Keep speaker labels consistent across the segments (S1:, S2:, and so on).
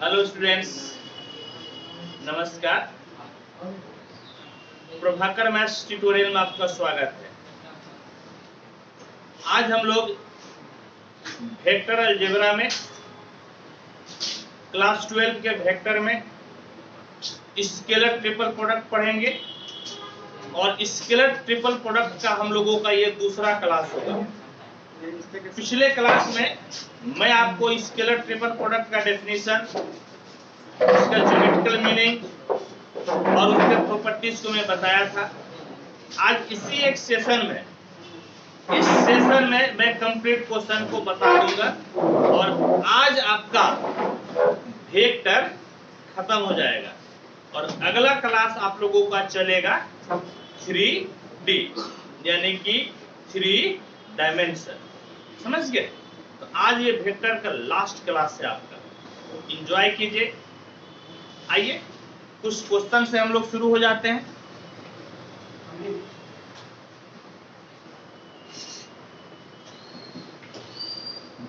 S1: Hello students, नमस्कार। Prabhakar maths tutorial में आपका स्वागत है। आज हम लोग वेक्टर अलजेब्रा में क्लास 12 के वेक्टर में स्केलर ट्रिपल प्रोडक्ट पढ़ेंगे और स्केलर ट्रिपल प्रोडक्ट का हम लोगों का ये दूसरा क्लास होगा। पिछले क्लास में मैं आपको स्केलर ट्रिपल प्रोडक्ट का डेफिनेशन, उसका ज्योमेट्रिकल मीनिंग और उसके प्रॉपर्टीज को मैं बताया था। आज इसी एक सेशन में, इस सेशन में मैं कंप्लीट क्वेश्चन को बता दूंगा और आज आपका वेक्टर खत्म हो जाएगा और अगला क्लास आप लोगों का चलेगा 3D यानी कि 3 डायमेंशन। समझ गए? तो आज ये वेक्टर का लास्ट क्लास है आपका, एंजॉय कीजिए। आइए कुछ क्वेश्चन से हम लोग शुरू हो जाते हैं।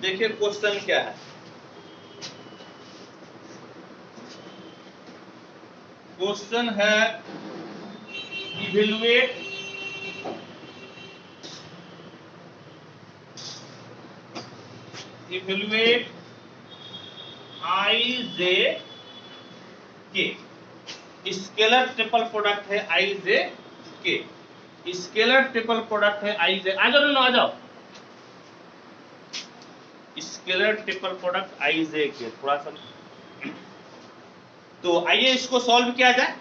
S1: देखिए क्वेश्चन क्या है। क्वेश्चन है इवेलुएट आई जे के। स्केलर ट्रिपल प्रोडक्ट है आई जे के। स्केलर ट्रिपल प्रोडक्ट है आई जे। आ जाओ ना, आ जाओ। स्केलर ट्रिपल प्रोडक्ट आई जे के थोड़ा सा। तो आइए इसको सॉल्व किया जाए।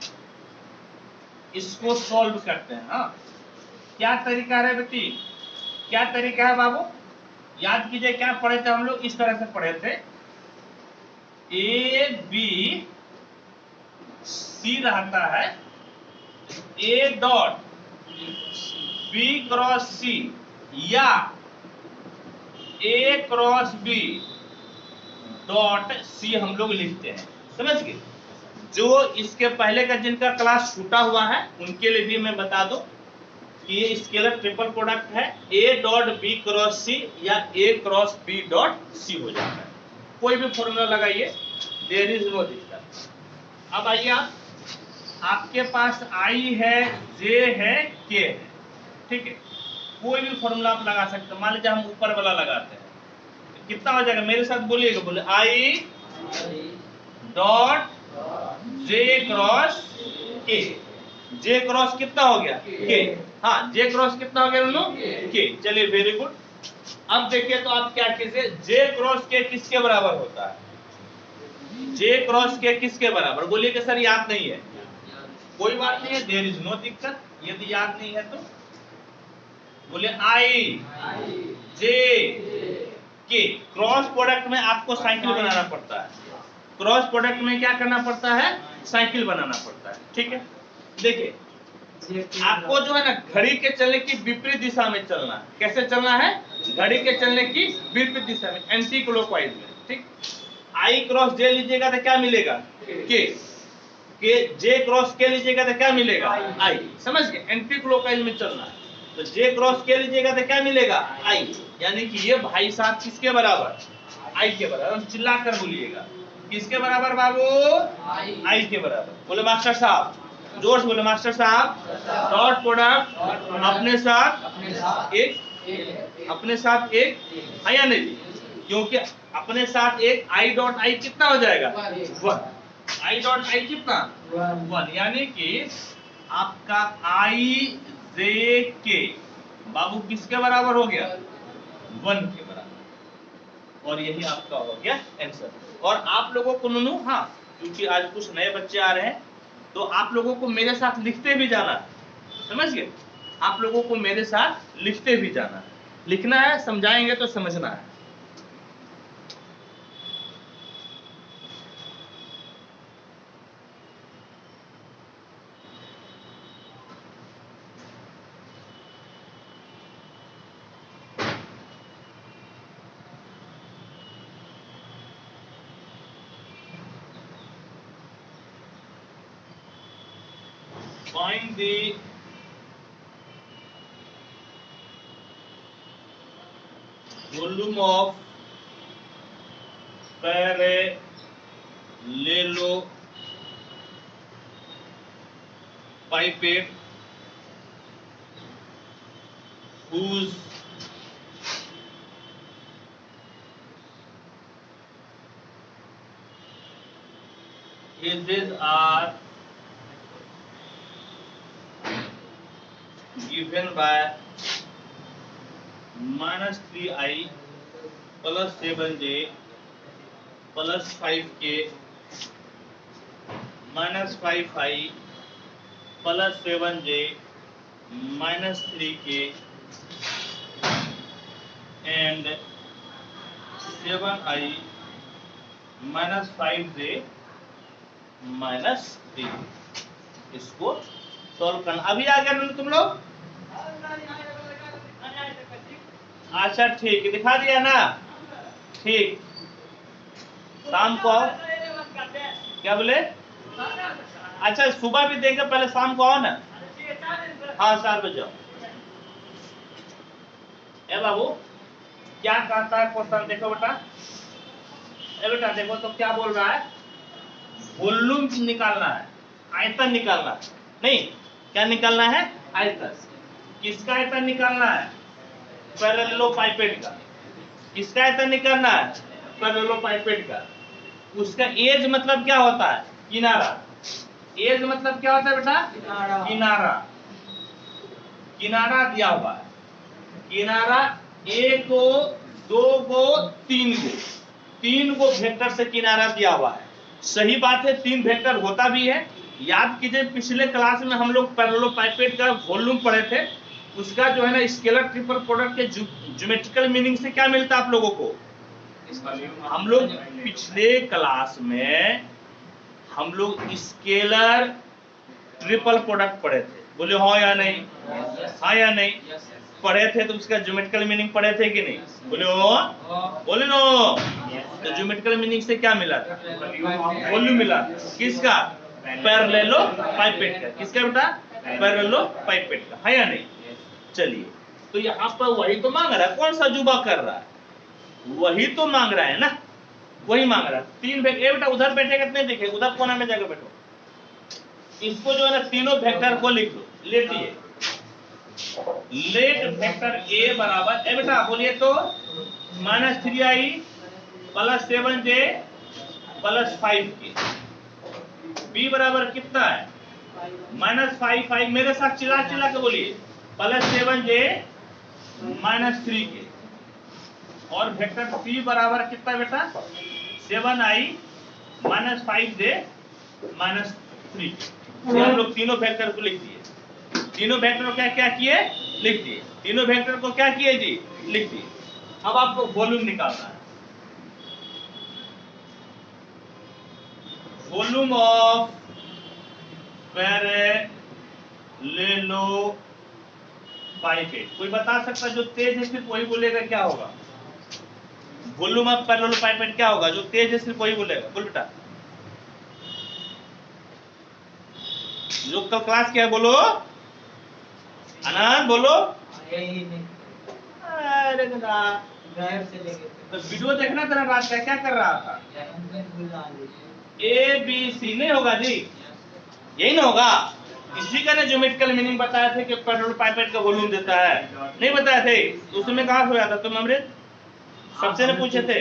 S1: इसको सॉल्व करते हैं। हाँ, क्या तरीका है बेटी? क्या तरीका है बाबू? याद कीजिए, क्या पढ़े थे हम लोग? इस तरह से पढ़े थे, ए बी सी रहता है, ए डॉट बी क्रॉस सी या ए क्रॉस बी डॉट सी हम लोग लिखते हैं। समझ गए? जो इसके पहले का जिनका क्लास छूटा हुआ है उनके लिए भी मैं बता दूं कि ये स्केलर ट्रिपल प्रोडक्ट है, ए डॉट बी क्रॉस सी या ए क्रॉस बी डॉट सी हो जाता है। कोई भी फॉर्मूला लगाइए, देयर इज नो दिक्कत। अब आइए, आपके पास आई है, जे है, के है, ठीक है। कोई भी फॉर्मूला आप लगा सकते हैं। मान लीजिए हम ऊपर वाला लगाते हैं, तो कितना हो जाएगा? मेरे साथ बोलिएगा, बोले आई डॉट जे क्रॉस के। जे क्रॉस कितना हो गया? के। हाँ, जे क्रॉस कितना हो गया दोनों? के। चलिए, वेरी गुड। अब देखिए तो आप क्या कीजिए, जे क्रॉस के किसके बराबर होता है? जे क्रॉस के किसके बराबर? बोलिए कि सर याद नहीं है। कोई बात नहीं है, देयर इज नो दिक्कत। यदि याद नहीं है तो बोले आई जे के। क्रॉस प्रोडक्ट में आपको साइकिल बनाना पड़ता है। क्रॉस प्रोडक्ट में क्या करना पड़ता है? साइकिल बनाना पड़ता है, ठीक है। देखिए, आपको जो है ना घड़ी के चलने की विपरीत दिशा में चलना है। कैसे चलना है? घड़ी के चलने की विपरीत दिशा में, एंटी क्लॉकवाइज में, ठीक। आई क्रॉस जे लीजिएगा तो क्या मिलेगा? के। जे क्रॉस के लीजिएगा तो क्या मिलेगा? आई। समझ गए? एंटी क्लॉकवाइज में चलना है तो जे क्रॉस के लीजिएगा तो क्या मिलेगा? आई। यानी कि ये भाई साहब किसके बराबर? आई के बराबर। चिल्ला कर बोलिएगा, किसके बराबर बाबू? आई के बराबर। बोले मास्टर साहब, जोर से बोले मास्टर साहब। डॉट प्रोडक्ट अपने साथ एक, अपने साथ एक है या नहीं? क्योंकि अपने साथ एक आई डॉट आई कितना हो जाएगा? 1। आई डॉट आई कितना? 1। यानी कि आपका आई जे के बाबू किसके बराबर हो गया? 1 के बराबर। और यही आपका हो गया आंसर। और आप लोगों को नुनू, हाँ, क्योंकि आज कुछ नए बच्चे आ रहे हैं तो आप लोगों को मेरे साथ लिखते भी जाना है। समझ गए? आप लोगों को मेरे साथ लिखते भी जाना है। लिखना है, समझाएंगे तो समझना है। Find the volume of parallelogram ले लो pipette whose edges are given by -3i plus 7j plus 5k minus 5i plus 7j minus 3k and 7i minus 5j minus 3। इसको सॉल्व करना। अभी आ गया तुम लोग? अच्छा ठीक है, दिखा दिया ना? ठीक, शाम को आओ। क्या बोले? अच्छा सुबह भी देंगे, पहले शाम को आओ ना। हाँ 4 बजे आओ। ए बाबू क्या कहता है क्वेश्चन, देखो बेटा। ए बेटा देखो तो क्या बोल रहा है, वॉल्यूम निकालना है, आयतन निकालना है। नहीं, क्या निकालना है? आयतन। किसका आयतन निकालना है? पैरेललोपाइपेड का। किसका आयतन निकालना है? पैरेललोपाइपेड का। उसका एज मतलब क्या होता है? किनारा। एज मतलब क्या होता है बेटा? किनारा। किनारा दिया हुआ है। किनारा 1 गो 2 गो 3 गो, 3 गो वेक्टर से किनारा दिया हुआ है। सही बात है, 3 वेक्टर होता भी है। याद कीजिए पिछले क्लास में हम लोग पैरेललोपाइपेड का वॉल्यूम पढ़े थे। उसका जो है ना स्केलर ट्रिपल प्रोडक्ट के ज्योमेट्रिकल मीनिंग से क्या मिलता है आप लोगों को? हम लोग पिछले क्लास में हम लोग स्केलर ट्रिपल प्रोडक्ट पढ़े थे। बोले हाँ या नहीं? हाँ या नहीं? पढ़े थे तो उसका ज्योमेट्रिकल मीनिंग पढ़े थे कि नहीं? बोले हो? बोले नो। तो ज्योमेट्रिकल मीनिंग से क्या मिला था? वॉल्यूम मिला। किसका? पैरेललोपाइपेड का। किसका बेटा? पैरेललोपाइपेड का। है या नहीं? चलिए, तो यहाँ पर वही तो मांग रहा है। कौन सा अजूबा कर रहा है? वही तो मांग रहा है ना, वही मांग रहा है। 3 वेक्टर। बेटा उधर बैठेगा नहीं, देखे उधर कोना में जाकर बैठो। इसको जो है ना तीनों वेक्टर को लिख लो। लेटिए, लेट वेक्टर ए बराबर, ए बेटा बोलिए तो -3i plus 7j plus 5k। B बराबर कितना है? -5 मेरे साथ चिल्ला चिल्ला के बोलिए, प्लस 7j माइनस 3k। और वेक्टर सी बराबर कितना बेटा? 7i minus 5j minus 3k। हम लोग तीनों वेक्टर को लिख दिए। तीनों वेक्टर को क्या क्या किए? लिख दिए। तीनों वेक्टर को क्या किए जी? लिख दिए। अब आपको वॉल्यूम निकालना है। Volume of parallelepiped. कोई बता सकता है? जो तेज है सिर्फ वही बोलेगा, क्या होगा? वॉल्यूम ऑफ पैरेललोपाइपेड क्या होगा? जो तेज है सिर्फ वही बोलेगा। बोल बेटा, लोकल क्लास क्या है? बोलो आनंद, बोलो। अरे तो वीडियो देखना तेरा रात का क्या कर रहा था? ए बी सी नहीं होगा जी, यही ना होगा। इसी का ना ज्योमेट्रिकल मीनिंग बताया थे कि पैरेललोपाइपेड का वॉल्यूम देता है। नहीं बताया थे? तो उसमें कहा हो जाता तुम अमृत? सबसे ने पूछे थे,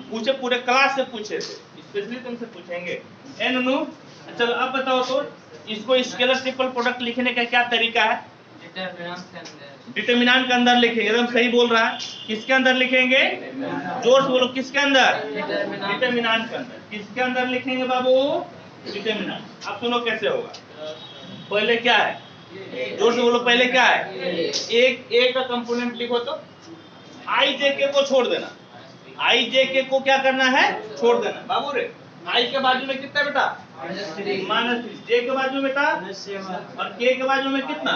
S1: पूछे पूरे क्लास से पूछे थे, स्पेशली तुमसे पूछेंगे। ए ननू, चलो अब बताओ तो इसको स्केलर ट्रिपल प्रोडक्ट लिखने का क्या तरीका है? डिटरमिनेंट के अंदर लिखेंगे। एकदम सही बोल रहा है। किसके अंदर लिखेंगे? जोर से बोलो, किसके अंदर? डिटरमिनेंट के अंदर। किसके अंदर लिखेंगे बाबू? डिटरमिनेंट। अब सुनो कैसे होगा। पहले क्या है? जोर से बोलो, पहले क्या है? एक ए का कंपोनेंट लिखो तो आई जे के को छोड़ देना। आई जे के को क्या करना है? छोड़ देना। बाबू रे, आई के बाजू में कितना बेटा? -3। जे के बाजू में बेटा और के के बाजू में कितना?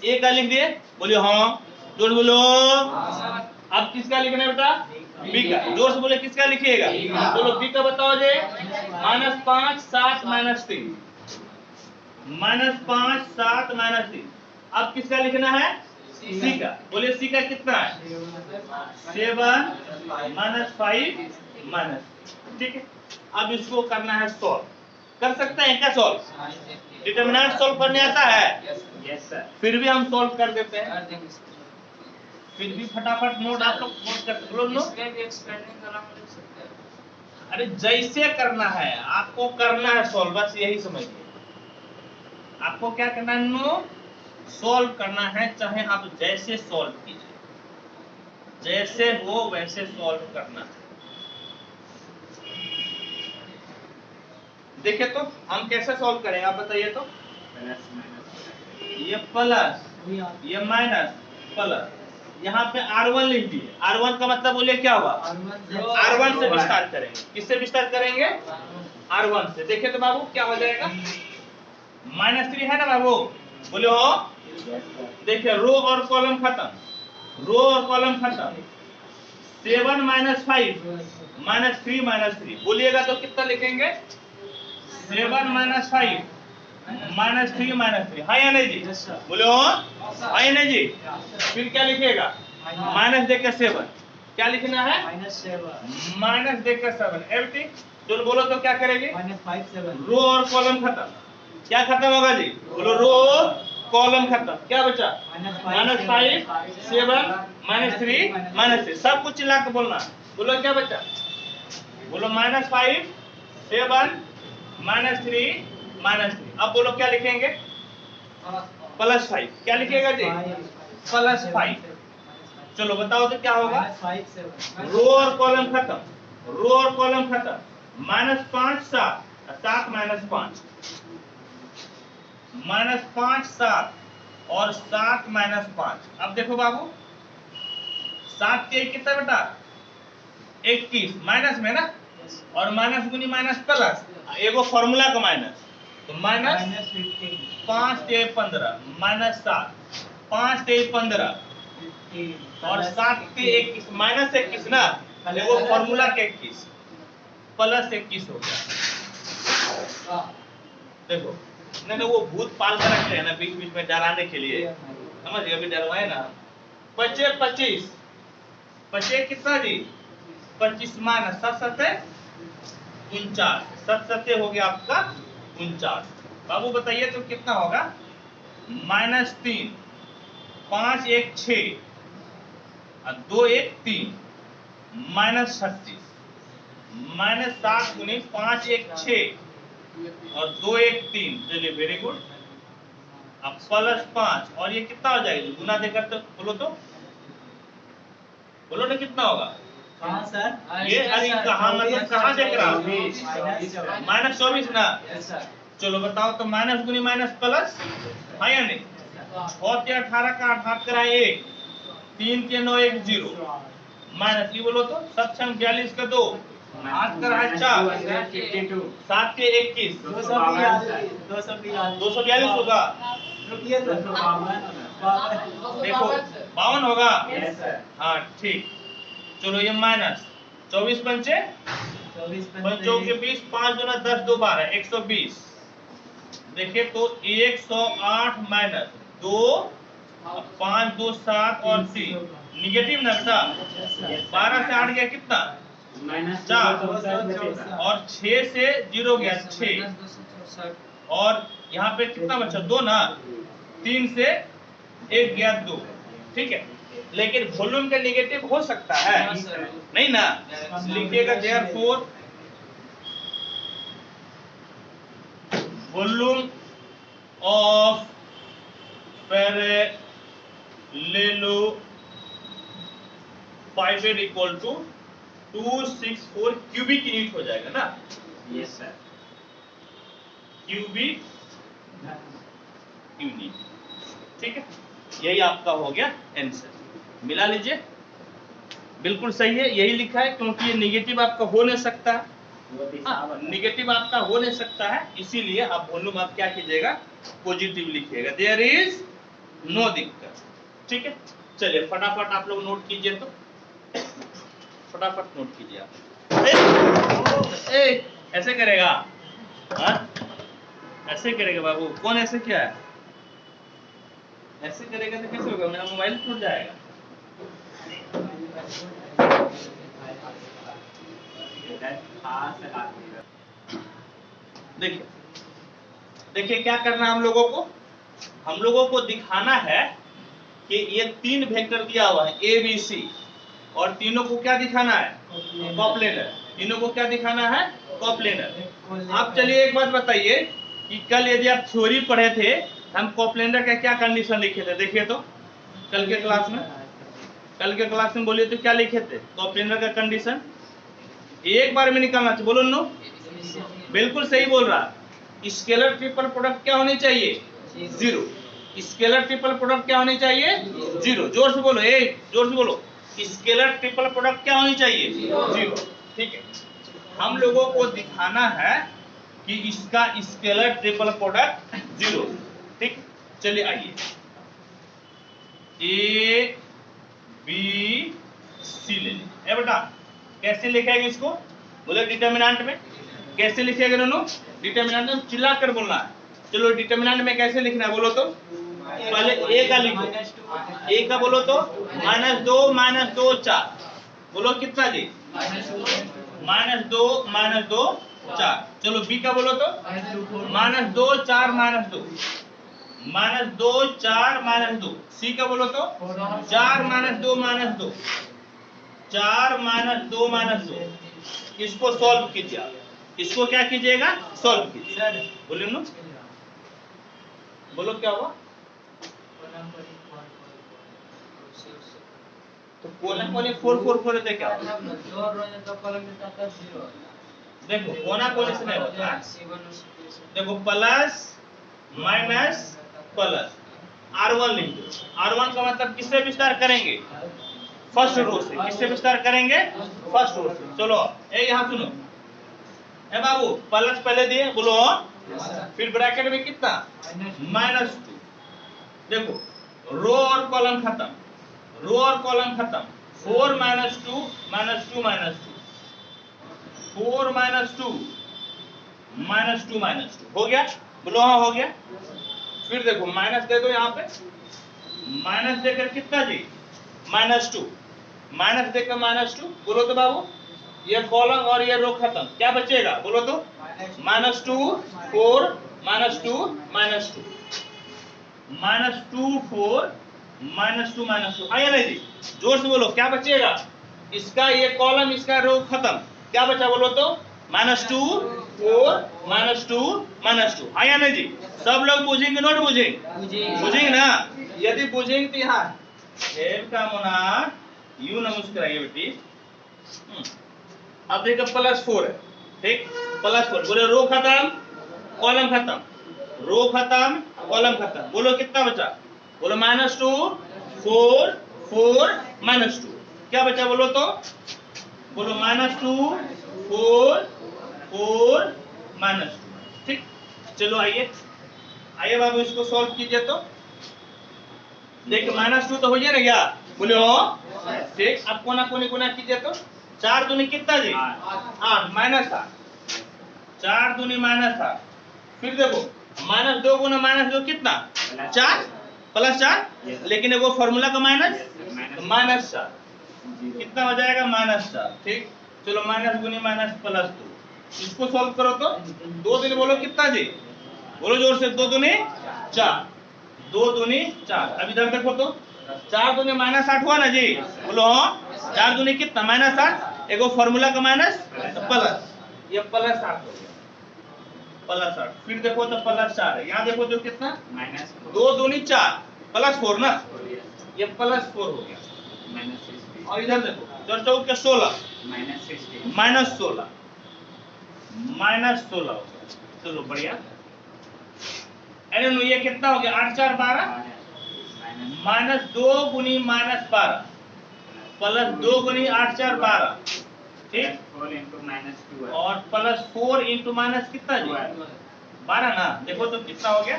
S1: ए का लिख दिए। बोलिए हाँ, जोर बोलो। अब किसका लिखना है बेटा? बी का। जोर से बोले, किसका लिखिएगा? बोलो बी का बताओ जे। -5 7 -3। -5 7 -3। अब किसका लिखना है? सी का। बोले सी का कितना है? 7 -5 -। ठीक है। अब इसको करना है सॉल्व। कर सकते हैं क्या सॉल्व? डिटरमिनेंट सॉल्व करने आता है?
S2: Yes sir.
S1: फिर भी हम सॉल्व कर देते हैं। फिर भी फटाफट नोट आप लोग नोट कर लो। नोट अरे जैसे करना है आपको, करना है सॉल्व, बस यही समझिए। आपको क्या करना है? नो सॉल्व करना है, चाहे आप जैसे सॉल्व कीजिए, जैसे हो वैसे सॉल्व करना है। देखिए तो हम कैसे सॉल्व करेंगे आप बताइए तो। ये प्लस, ये माइनस, प्लस, यहाँ पे R1 लिख दिए। R1 का मतलब बोलिए क्या हुआ? R1 से विस्तार करेंगे। किससे विस्तार करेंगे? R1 से। देखिए तो बाबू क्या हो जाएगा? -3 है ना बाबू, बोले हो। देखिए रो और कॉलम खत्म, रो और कॉलम खत्म। 7 - 5 -3 -3 बोलिएगा तो कितना लिखेंगे? 7 - 5 -3 -3, हाँ या नहीं जी? बोले हो, हाँ या नहीं जी? फिर क्या लिखिएगा? माइनस देकर 7, क्या लिखना है? माइनस देकर 7 एवरीथिंग। तो बोलो तो क्या करेगी? रो और कॉलम खत्म। क्या खत्म होगा जी? बोलो रो कॉलम खत्म। क्या बचा? -5 7 -3 -3, सब कुछ चिल्ला के बोलना। बोलो क्या बचा? बोलो -5 7 -3 -3। अब बोलो क्या लिखेंगे? +5। क्या लिखेगा जी? +5। चलो बताओ तो क्या होगा? रो और कॉलम खत्म, रो और कॉलम खत्म। -5 7 7 -5, -5 7 और 7 -5। अब देखो बाबू 7 के कितना बेटा? 21 माइनस में ना, और माइनस गुनी माइनस प्लस, एगो फॉर्मूला का माइनस, तो -5 ते 15 -7 5 ते 15 और 7 ते 21 -21 ना, एगो फॉर्मूला के 21 प्लस 21 हो गया। देखो नहीं वो भूत पाल कर रखे हैं ना बीच बीच में डराने के लिए, समझ गए? अभी डरवाए ना। 25 25 कितना जी? 25 माइनस 7 7 49, 7 7 हो गया आपका 49। बाबू बताइए तो कितना होगा? -3 5 1 6 और 2 1 3 -36 -7 गुनी 5 1 6 और 2 1 3। चलिए वेरी गुड। अब +5 और ये कितना हो जाएगा? गुना देकर तो बोलो तो, बोलो ना कितना होगा?
S2: हाँ सर।
S1: ये अरे कहाँ मतलब कहाँ देख रहा हूँ? -24 ना। चलो बताओ तो माइनस गुनी माइनस प्लस, हाँ या नहीं? 6 के 18 का 8 करा 1, 3 के 9 1 0 माइनस, ये बोलो तो 7 छंग 42 का 2, 8 करा 4, 7 के 21 242 होगा। देखो 52 होगा। हाँ ठीक। चलो ये माइनस 24 पंचे 20 5 दूना 10 2 12 120। देखिए तो 108 माइनस 2 5 2 7 और 3 निगेटिव ना बेटा। 12 से 8 गया कितना? -4 और 6 से 0 गया 6 और यहाँ पे कितना बचा? 2 ना। 3 से 1 गया 2, ठीक है। लेकिन वॉल्यूम का नेगेटिव हो सकता है नहीं ना? लिखिएगा therefore volume of parallelepiped equal to 264 cubic unit हो जाएगा ना?
S2: Yes sir.
S1: क्यूबिक यूनिट, ठीक है। यही आपका हो गया आंसर। मिला लीजिए, बिल्कुल सही है, यही लिखा है क्योंकि ये निगेटिव आपका हो नहीं सकता। निगेटिव आपका हो नहीं सकता है, इसीलिए आप वॉल्यूम आप क्या कीजिएगा? पॉजिटिव लिखिएगा। देयर इज नो दिक्कत, ठीक है। चलिए फटाफट आप लोग नोट कीजिए तो, फटाफट नोट कीजिए आप। ऐसे करेगा? हाँ ऐसे करेगा बाबू? कौन ऐसे किया है? ऐसे करेगा तो कैसे होगा? मेरा मोबाइल टूट जाएगा। देखिए देखिए क्या करना है हम लोगों को, हम लोगों को दिखाना है कि ये तीन वेक्टर दिया हुआ है ए बी सी, और तीनों को क्या दिखाना है, कोप्लेनर। तीनों को क्या दिखाना है, कोप्लेनर। आप चलिए एक बात बताइए कि कल यदि आप थ्योरी पढ़े थे, हम कोप्लेनर का क्या कंडीशन लिखे थे, देखिए तो कल के क्लास में, कल के क्लास में बोलिए तो क्या लिखे थे कोप्लेनर का कंडीशन, एक बार में निकालना चाहिए, बोलो नो, बिल्कुल सही बोल रहा। स्केलर ट्रिपल प्रोडक्ट क्या होनी चाहिए, जीरो। स्केलर ट्रिपल प्रोडक्ट क्या होनी चाहिए, जीरो। जोर से बोलो, जोर से बोलो, स्केलर ट्रिपल प्रोडक्ट क्या होनी चाहिए, जीरो। ठीक है, हम लोगों को दिखाना है कि इसका स्केलर ट्रिपल प्रोडक्ट जीरो। ठीक, चलिए आइए, ए बी सी ले लीजिए। बेटा कैसे लिखेगा इसको, बोले डिटर्मिनेंट में कैसे लिखेगा दोनों, डिटर्मिनेंट में चिल्ला कर बोलना है। चलो डिटर्मिनेंट में कैसे लिखना है बोलो तो, पहले ए का लिखो, ए का बोलो तो -2 4, बोलो कितना जी, -2 4। चलो बी का बोलो तो -2 4 -2, -2 4 -2। सी का बोलो तो 4 -2 -2, 4 -2 -2। इसको सॉल्व कीजिए, इसको क्या कीजिएगा, सॉल्व कीजिए। बोले नो, बोलो क्या हुआ, तो कोना कोनी 4 4 4 से क्या, देखो कोना कोनी से नहीं होता, देखो प्लस माइनस प्लस, R1 लिख दो। R1 का मतलब किससे विस्तार करेंगे, फर्स्ट रो से। किससे विस्तार करेंगे, फर्स्ट रो से। चलो ए यहाँ सुनो, ए बाबू प्लस पहले दिए, बोलो फिर ब्रैकेट में कितना, -2। देखो रो और कॉलम खत्म, रो और कॉलम खत्म। 4 -2 -2 -2, 4 -2 -2 -2 हो गया, बोलो हाँ हो गया। फिर देखो माइनस दे दो यहाँ पे, माइनस देकर कितना जी, -2, माइनस देकर -2। बोलो तो बाबू, ये कॉलम और ये रो खत्म, क्या बचेगा बोलो तो, -2 4 -2 -2, -2 4 -2 -2 आया नहीं जी, जोर से बोलो क्या बचेगा, इसका ये कॉलम इसका रो खत्म, क्या बचा बोलो तो, -2 4 -2 -2 आया नहीं जी। सब लोग बुझेंगे नोट, बुझेंगे ना, यदि बुझेंगे तो यहाँ का मोना यू न मुस्कुराइए बेटी। अब देखो +4 है, ठीक, +4। बोले रो खत्म कॉलम खत्म, रो खत्म कॉलम खत्म। बोलो कितना बचा, बोलो -2 4 4 -2, क्या बचा बोलो तो, बोलो -2 4 4 -2। ठीक, चलो आइए आइए बाबू इसको सॉल्व कीजिए। तो देखिए -2 तो हो गया ना क्या, बोले हो, ठीक। अब कोना कोनी गुना कीजिए तो 4 दूनी कितना जी, 8 -8, 4 दूनी -8। फिर देखो -2 गुना -2 कितना, 4 +4, लेकिन वो फॉर्मूला का -4 कितना हो जाएगा, -4। ठीक, चलो माइनस गुनी माइनस +2, इसको सॉल्व करो तो 2 दूनी बोलो कितना जी, बोलो जोर से, 2 दूनी 4, 2 दूनी 4। अब इधर देखो तो 4 दूनी -8 हुआ ना जी, बोलो 4 दूनी कितना, -8, एगो फॉर्मूला का माइनस प्लस, ये +8 हो गया, +8। फिर देखो तो +4 है, यहाँ देखो तो कितना, 2 दूनी 4 +4 ना, ये +4 हो गया। और इधर देखो 4 चौक के 16 -16 हो गया। चलो बढ़िया, अरे नो ये कितना हो गया, 8 4 12, -2 गुनी -12 +2 गुनी 8 4 12, ठीक, और +4 इंटू माइनस कितना जी, 12 ना। देखो तो कितना हो गया,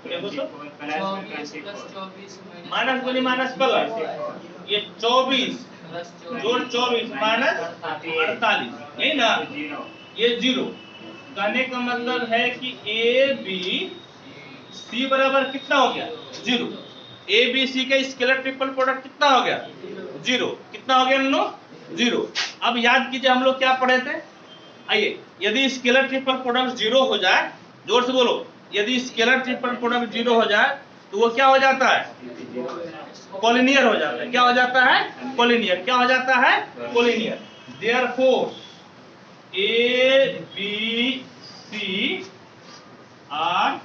S1: देखो तो माइनस गुनी माइनस प्लस, ये 24 जोड़ 24 -48, यही ना, ये 0। कहने का मतलब है कि ए बी सी बराबर कितना हो गया, 0। ए बी सी का स्केलर ट्रिपल प्रोडक्ट कितना हो गया, 0। कितना हो गया नो, जीरो। अब याद कीजिए हम लोग क्या पढ़े थे, आइए, यदि स्केलर ट्रिपल प्रोडक्ट जीरो हो जाए, जोर से बोलो, यदि स्केलर ट्रिपल प्रोडक्ट जीरो हो जाए तो वो क्या हो जाता है, कॉलिनियर हो जाता है। क्या हो जाता है, कॉलिनियर। क्या हो जाता है, collinear. Therefore A B C are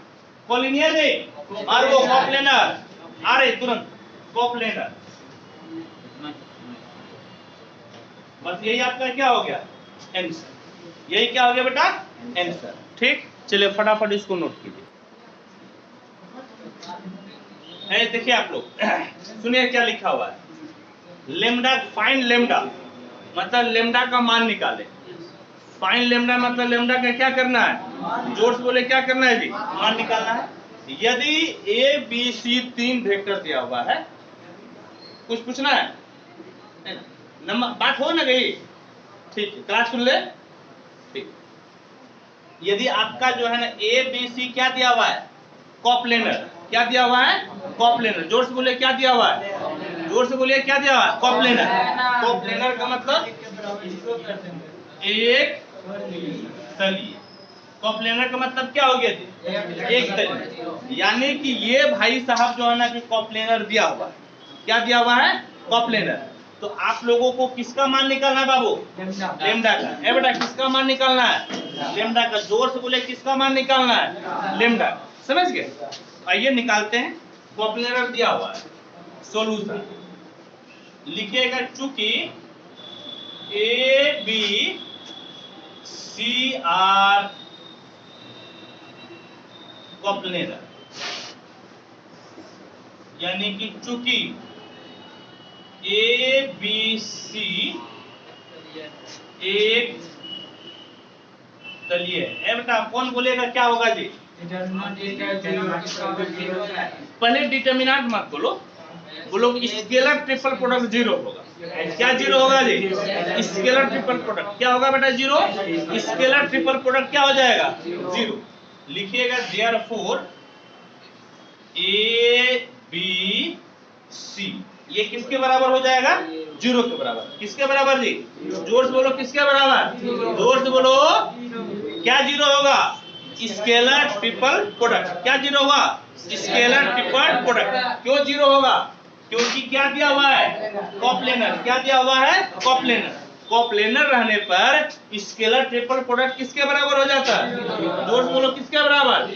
S1: collinear है, और वो कॉप्लेनर आ रहे तुरंत, कॉप्लेनर। बस यही आपका क्या हो गया, आंसर। यही क्या हो गया बेटा, आंसर। ठीक, चलिए फटाफट इसको नोट कीजिए। देखिए आप लोग सुनिए क्या लिखा हुआ है, लेमडा, फाइंड लेमडा मतलब लेमडा का मान निकाले। फाइंड लेमडा मतलब लेमडा का क्या करना है, जोर से बोले क्या करना है जी, मान निकालना है। यदि ए बी सी तीन वेक्टर दिया हुआ है, कुछ पूछना है नंबर, बात हो ना गई, ठीक है, क्लास सुन ले। ठीक, यदि आपका जो है ना ए बी सी क्या दिया हुआ है, कॉप्लेनर। क्या दिया हुआ है, कॉप्लेनर। जोर से बोले क्या दिया हुआ है, जोर से बोलिए क्या दिया हुआ है, कॉप्लेनर। कॉप्लेनर का मतलब एक तलीय। कॉप्लेनर का मतलब क्या हो गया जी, एक तलीय। यानी कि ये भाई साहब जो है ना कि कॉप्लेनर दिया हुआ है, क्या दिया हुआ है, कॉप्लेनर। तो आप लोगों को किसका मान निकालना है बाबू, लेमडा का। ए बेटा किसका मान निकालना है, लेमडा का। जोर से बोले किसका मान निकालना है, लेमडा। समझ गए, आइए निकालते हैं। कॉप्लेनर दिया हुआ है, सॉल्यूशन लिखिएगा, चूंकि ए बी सी आर कॉप्लेनर, यानी कि चूंकि ए बी सी एक तलीय है। बेटा कौन बोलेगा क्या होगा जी, पहले डिटर्मिनेंट मत बोलो, बोलो स्केलर ट्रिपल प्रोडक्ट जीरो होगा। क्या जीरो होगा जी, स्केलर ट्रिपल प्रोडक्ट क्या होगा बेटा, जीरो। स्केलर ट्रिपल प्रोडक्ट क्या हो जाएगा, जीरो। लिखिएगा देयरफॉर ए बी सी, ये किसके बराबर हो जाएगा, जीरो के बराबर। किसके बराबर जी, जोर से बोलो किसके बराबर, जोर से बोलो। क्या जीरो होगा, स्केलर ट्रिपल प्रोडक्ट। क्या जीरो होगा, स्केलर ट्रिपल प्रोडक्ट। क्यों जीरो होगा, क्योंकि क्या दिया हुआ है, कॉप्लेनर। क्या दिया हुआ है, कॉप्लेनर। कॉप्लेनर रहने पर स्केलर ट्रिपल प्रोडक्ट किसके बराबर हो जाता है, जोर से बोलो किसके बराबर।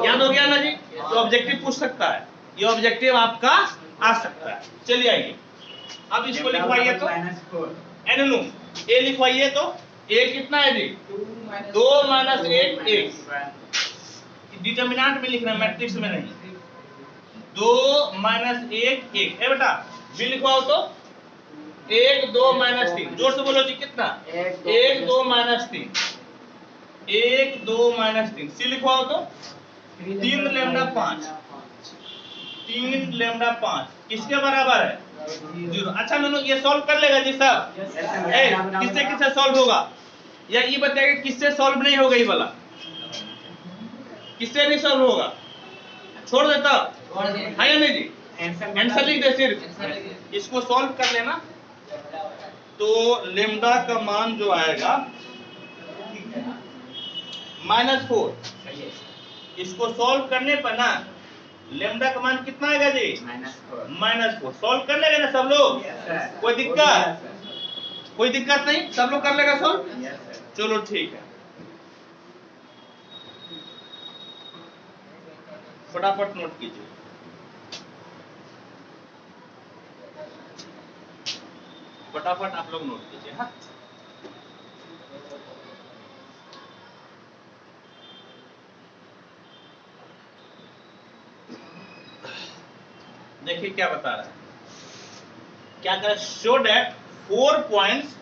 S1: याद हो गया ना जी, तो ऑब्जेक्टिव पूछ सकता है, ये ऑब्जेक्टिव आपका आ सकता है। चलिए आइए अब इसको लिखवाइए, तो एन ए लिखवाइए। तो ए कितना है जी, 2 माइनस 1 1। डिटर्मिनेंट में लिखना, मैट्रिक्स में नहीं। 2 माइनस 1 1 है बेटा। बी लिखवाओ तो 1 2 माइनस 3। जोर से बोलो जी कितना, 1 2 माइनस 3, 1 2 माइनस 3। सी लिखवाओ तो 3 लेमडा 5, 3 लेमडा 5 किसके बराबर है, जीरो। अच्छा नोनो ये सॉल्व कर लेगा जी सब, किससे किससे सॉल्व होगा, या ये बताइए किससे सॉल्व नहीं होगा, ये वाला किससे नहीं सॉल्व होगा, छोड़ देता है या नहीं जी, आंसर लिख दे सिर्फ, इसको सॉल्व कर लेना। तो लेमडा का मान जो आएगा -4। इसको सॉल्व करने पर ना लेमडा का मान कितना आएगा जी, -4। सॉल्व कर लेगा ना सब लोग, कोई दिक्कत, कोई दिक्कत नहीं, सब लोग कर लेगा सॉल्व। चलो ठीक है, फटाफट नोट कीजिए। फटाफट आप लोग नोट कीजिए। हाँ देखिए क्या बता रहा है, क्या कह रहा है, show that 4 points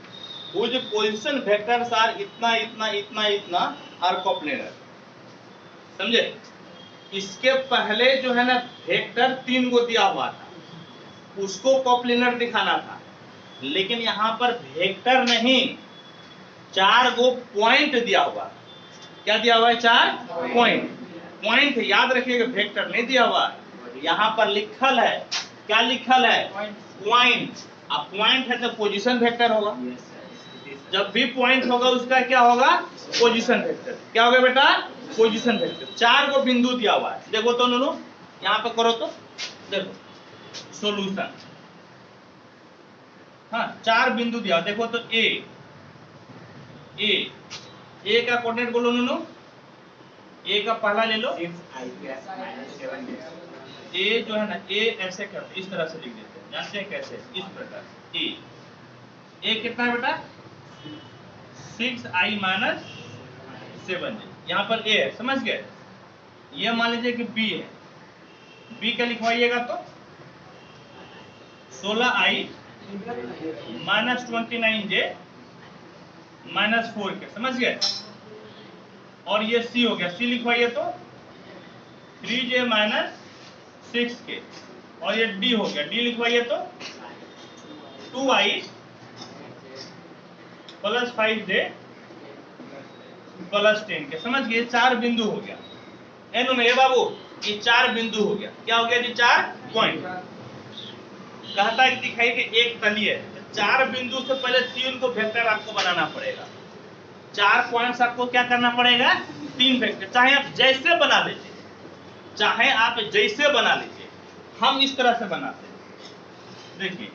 S1: whose position vectors are इतना इतना इतना इतना are coplanar। समझे, इसके पहले जो है ना वेक्टर 3 को दिया हुआ था, उसको कॉप्लेनर दिखाना था, लेकिन यहाँ पर वेक्टर नहीं 4 गो पॉइंट दिया हुआ। क्या दिया हुआ है, 4 पॉइंट। पॉइंट याद रखिएगा, वेक्टर नहीं दिया हुआ। यहाँ पर लिखल है, क्या लिखल है, पॉइंट। अब पॉइंट है तो पोजीशन वेक्टर होगा,
S2: Yes, sir.
S1: जब भी पॉइंट होगा उसका क्या होगा, पोजीशन वेक्टर। क्या होगा बेटा, पोजीशन वेक्टर। 4 को बिंदु दिया हुआ है, देखो तो नूनू यहाँ पे करो तो देखो सॉल्यूशन। हाँ 4 बिंदु दिया, देखो तो ए का कोऑर्डिनेट बोलो नूनू, ए का पहला ले लो।
S2: 6i minus 7j.
S1: ए जो है ना, ए ऐसे करते इस तरह से लिख देते हैं, जानते हैं कैसे, इस प्रकार ए कितना है बेटा, 6i माइनस 7j। यहाँ पर ए है, समझ गए। ये मान लीजिए कि बी है, बी का लिखवाइएगा तो 16i माइनस 29j माइनस 4 के, समझ गए। और ये सी हो गया, सी लिखवाइए तो 3j माइनस 6k। और ये डी हो गया, डी लिखवाइए तो 2i प्लस 5j प्लस 10 के, समझ गए। 4 बिंदु हो गया। एनो में ये बाबू ये 4 बिंदु हो गया। क्या हो गया जी, 4 पॉइंट। कहता है कि दिखाई कि एक तली है, 4 बिंदु से पहले 3 को वेक्टर आपको बनाना पड़ेगा। 4 पॉइंट्स आपको क्या करना पड़ेगा, 3 वेक्टर। चाहे आप जैसे बना लीजिए, चाहे आप जैसे बना लीजिए, हम इस तरह से बनाते हैं। देखिए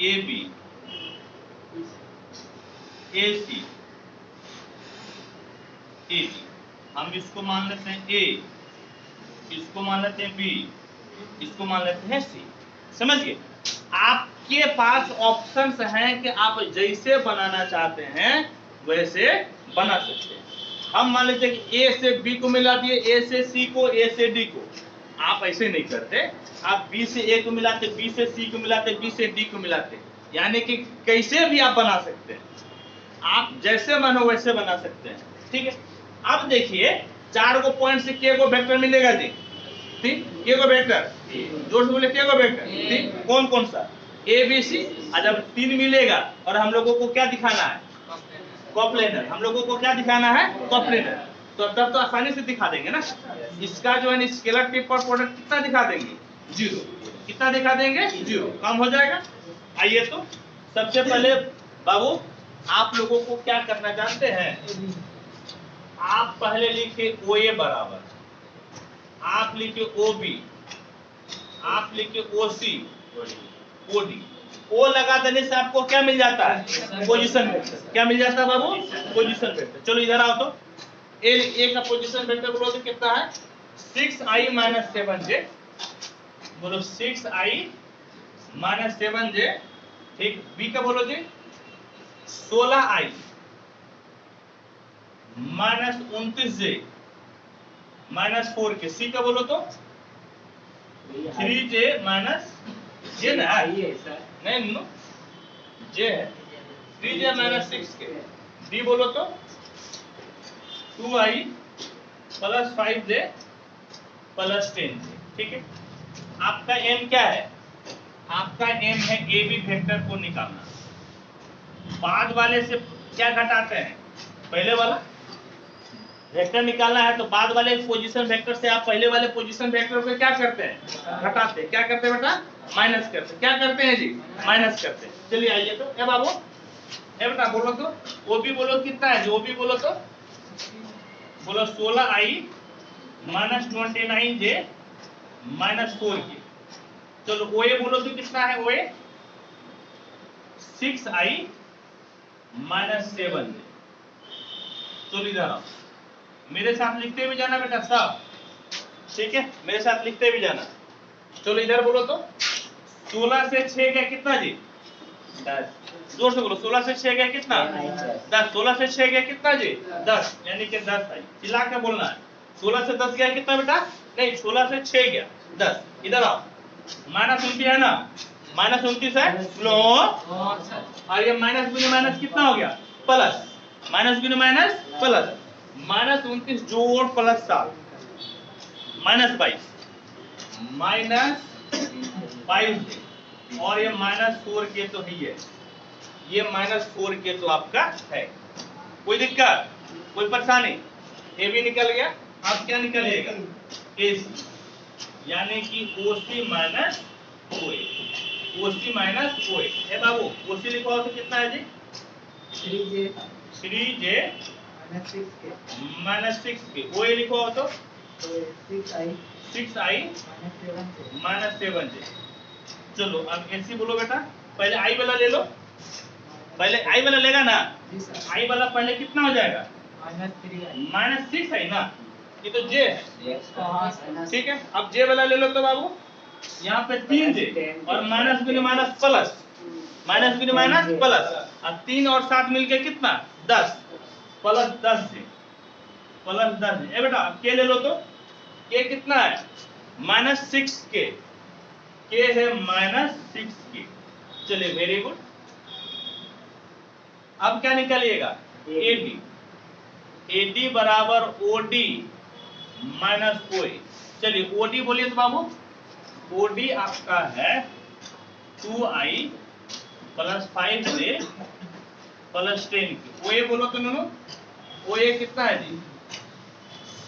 S1: ए बी, ए सी, ए, हम इसको मान लेते हैं ए, इसको मान लेते हैं बी, इसको मान लेते हैं सी। समझिए, आपके पास ऑप्शंस हैं कि आप जैसे बनाना चाहते हैं वैसे बना सकते हैं। हम मान लेते हैं कि ए से बी को मिला दिए, ए से सी को, ए से डी को। आप ऐसे नहीं करते, आप बी से ए को मिलाते, बी से सी को मिलाते, बी से डी को मिलाते। यानी कि कैसे भी आप बना सकते हैं, आप जैसे बनो वैसे बना सकते हैं। ठीक है, अब देखिए 4 को पॉइंट से के को वेक्टर मिलेगा जी, ठीक, के को वेक्टर, जोर से बोले के को वेक्टर, ठीक। कौन कौन सा, ए बी सी। जब 3 मिलेगा और हम लोगों को क्या दिखाना है, कॉप्लेनर। हम लोगों को क्या दिखाना है, कॉप्लेनर। तो तब तो आसानी से दिखा देंगे ना। इसका जो है स्केलर टिप पर प्रोडक्ट कितना दिखा देंगे, 0। कितना दिखा देंगे, 0। कम हो जाएगा। आइए तो सबसे पहले बाबू आप लोगों को क्या करना जानते हैं, आप पहले लिखे ओ ए बराबर, आप लिखे ओ बी, आप लिखे ओ सी, ओ डी। ओ लगा देने से आपको क्या मिल जाता है, पोजीशन वेक्टर। क्या मिल जाता है बाबू, पोजीशन वेक्टर। चलो इधर आओ तो ए का पोजीशन वेक्टर बोलो तो कितना है, 6i माइनस 7j। बोलो 6i माइनस 7j, ठीक। बी का बोलो जी 16i माइनस 29j माइनस 4 के। सी का बोलो तो 3j माइनस जे ना, नहीं नो जे है, 3j माइनस 6 के। डी बोलो तो 2i plus 5j plus 10j। ठीक है, आपका एम क्या है, आपका एम है ए बी वेक्टर को निकालना। बाद वाले से क्या घटाते हैं, पहले वाला वेक्टर निकालना है तो बाद वाले पोजीशन वेक्टर से आप पहले वाले पोजीशन वेक्टर को क्या करते हैं, घटाते हैं। क्या करते हैं बेटा, माइनस करते हैं। क्या करते हैं जी, माइनस करते हैं। चलिए आइए तो ए बाबू, ए बेटा बोलो तो ओ बी बोलो कितना है, जो भी बोलो तो बोलो 16i minus 29j minus 4k। चलो ओ ए बोलो तो कितना है, ओ ए 6i माइनस 7j। चलो इधर आओ, मेरे साथ लिखते भी जाना बेटा सब, ठीक है, मेरे साथ लिखते भी जाना। चलो इधर बोलो तो 16 से 6 गया कितना जी, 10। जोर से बोलो 16 से 6 गया कितना, 10। 16 से 6 गया कितना जी, 10, यानी कि 10 आई। चिल्ला के बोलना है, 16 से 10 गया कितना बेटा, नहीं 16 से 6 गया 10। इधर आओ, माइनस 29 है ना, माइनस 29 है लो, और ये माइनस गुने माइनस कितना हो गया, प्लस। माइनस गुने माइनस प्लस, माइनस 29 जोड़ प्लस 7 माइनस 22 माइनस 22, और ये माइनस 4k तो ही है, ये माइनस 4k तो आपका है। कोई दिक्कत, कोई परेशानी, ए भी निकल गया। अब क्या निकलिएगा, AC, यानी कि OC माइनस OA। ओसी माइनस ओए। ए बाबू ओसी लिखा हो तो कितना है जी?
S2: 3j
S1: 3j
S2: minus 6k
S1: minus 6k। ओए लिखा हो तो
S2: 6i
S1: 6i
S2: minus 7k
S1: minus 7j। चलो अब ऐसी बोलो बेटा, पहले आई वाला ले लो, पहले आई वाला लेगा ना,
S2: जी सर
S1: आई वाला पहले कितना हो जाएगा?
S2: minus 3i
S1: माइनस 6 है ना, ये तो जे है,
S2: हाँ
S1: ठीक है। अब जे वाला ले लो तो बाबू, यहाँ पे 3j और माइनस गुने माइनस प्लस, माइनस गुने माइनस प्लस, अब 3 और 7 मिलके कितना? 10 प्लस 10j प्लस 10j। ए बेटा अब के ले लो तो, के कितना है? माइनस 6k, के है माइनस 6k। चलिए वेरी गुड। अब क्या निकालिएगा? AD, AD बराबर OD माइनस OA। चलिए OD बोलिए तो बाबू, OD आपका है 2i plus 5j plus 10। OA बोलो तो नूनू, OA कितना है जी?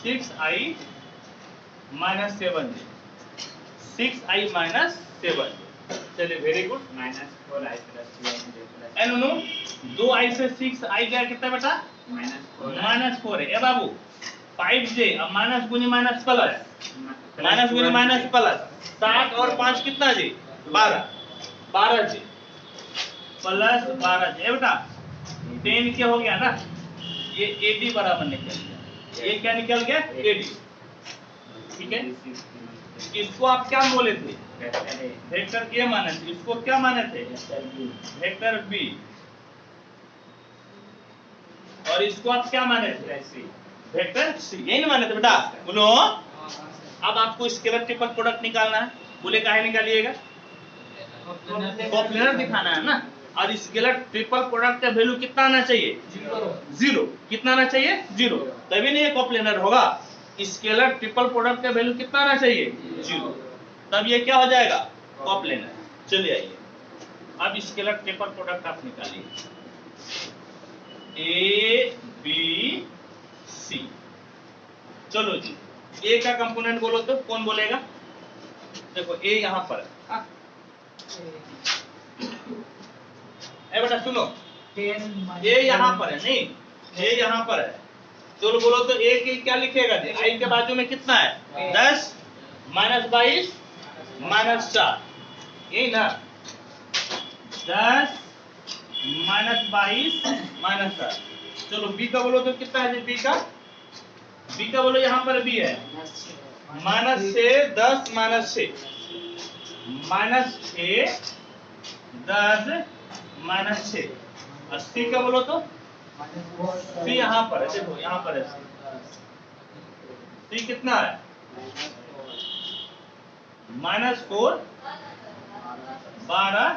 S1: 6i minus 7j, 6i minus 7j। चलिए very good.
S2: minus 4i plus 2j plus
S1: ए नूनू 2i से 6i गया कितना बेटा?
S2: minus 4i
S1: माइनस 4 है। ए बाबू 5j, अब माइनस गुनी माइनस प्लस, माइनस गुनी माइनस प्लस, 7 और 5 कितना जी? 12, 12j प्लस 12j। बेटा 10 के हो गया ना, ये AD बराबर निकल गया। ये क्या निकल गया? AD, ठीक है। इसको आप क्या बोले थे? वेक्टर A माने थे, इसको क्या माने थे? वेक्टर B, और इसको आप क्या माने थे? Vector C। यही ना माने थे बेटा? बोलो। अब आपको स्केलर ट्रिपल प्रोडक्ट निकालना है, बोले काहे निकालिएगा? कॉप्लेनर दिखाना है ना। और स्केलर ट्रिपल प्रोडक्ट का वैल्यू कितना आना चाहिए? 0। कितना आना चाहिए? 0, तभी नहीं ये कॉप्लेनर होगा। स्केलर ट्रिपल प्रोडक्ट का वैल्यू कितना आना चाहिए? 0, तब ये क्या हो जाएगा? कॉप्लेनर। चलिए आइए अब स्केलर ट्रिपल प्रोडक्ट आप निकालिए। A B C। चलो जी, ए का कंपोनेंट बोलो तो कौन बोलेगा? देखो ए यहाँ पर है। ए बेटा सुनो,
S2: 10
S1: ए यहाँ पर है, नहीं ए यहाँ पर है। चलो बोलो तो ए की क्या लिखेगा जी? आई के बाजू में कितना है? 10 माइनस 22 माइनस 4, यही ना? 10 माइनस 22 माइनस 4। चलो बी का बोलो तो कितना है जी? बी का बोलो, यहाँ पर बी है माइनस 6 10 माइनस 6 माइनस 6 10 माइनस 6। और सी का बोलो तो सी यहाँ पर है, देखो यहाँ पर है सी कितना है? माइनस 4 12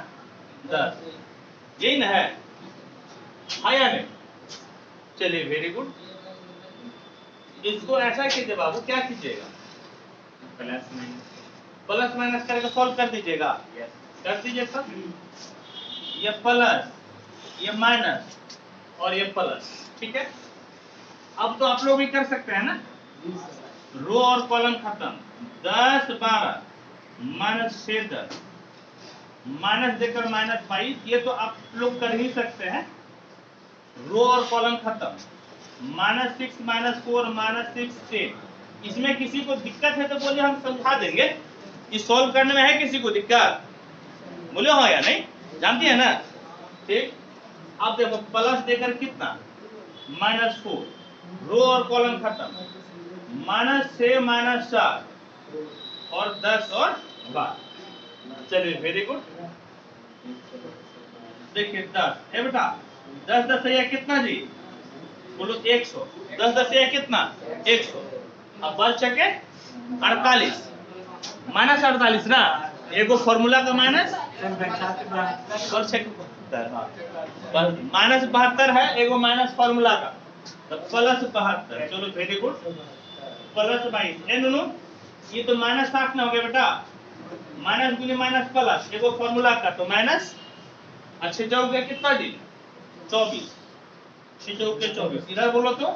S1: 10, यही ना है? या नहीं? चलिए वेरी गुड। इसको ऐसा कीजिए बाबू, क्या कीजिएगा? प्लस माइनस करके सॉल्व कर दीजिएगा। कर दीजिए सर, ये प्लस ये माइनस और ये प्लस, ठीक है। अब तो आप लोग भी कर सकते हैं ना, रो और कॉलम खत्म। 10 12 माइनस 6 10 माइनस देकर माइनस 22, ये तो आप लोग कर ही सकते हैं। रो और कॉलम खत्म। Minus 6 minus 4 minus 6 10। इसमें किसी को दिक्कत है तो बोलिए, हम समझा देंगे। इस सॉल्व करने में है किसी को दिक्कत? बोले हो या नहीं? जानती है ना? ठीक। अब देखो प्लस देकर कितना? माइनस 4, रो और कॉलम खत्म। माइनस 6 माइनस 4 और 10 और 12। चलिए वेरी गुड। देखिए 10 है बेटा, 10 10 या कितना जी? बोलो 100। 10 10 या कितना? 100। अब बल चके 48 माइनस 48 ना, एगो फॉर्मूला का माइनस माइनस 72 है, एगो माइनस फॉर्मूला का, तो प्लस 72। चलो वेरी गुड। प्लस 22 ए नुनू, ये तो माइनस 60 ना हो गया बेटा। माइनस गुने माइनस प्लस, एगो फॉर्मूला का तो माइनस। अच्छे चौक गया कितना जी? 24। 6 चौक के 24। इधर बोलो तो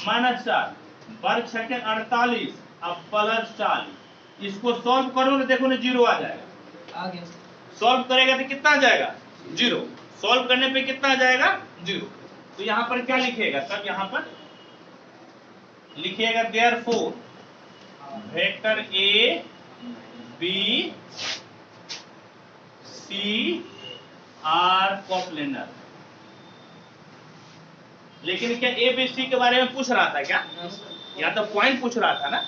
S1: माइनस 4 वर्ग 6 के 48 अब प्लस 40। इसको सॉल्व करो ना, देखो ना जीरो आ जाएगा। सॉल्व करेगा तो कितना आ जाएगा 0, सॉल्व करने पे कितना आ जाएगा 0। तो यहाँ पर क्या लिखिएगा, तब यहाँ पर लिखिएगा therefore vector A B C are coplanar. लेकिन क्या ए बी सी के बारे में पूछ रहा था क्या, या तो पॉइंट पूछ रहा था ना,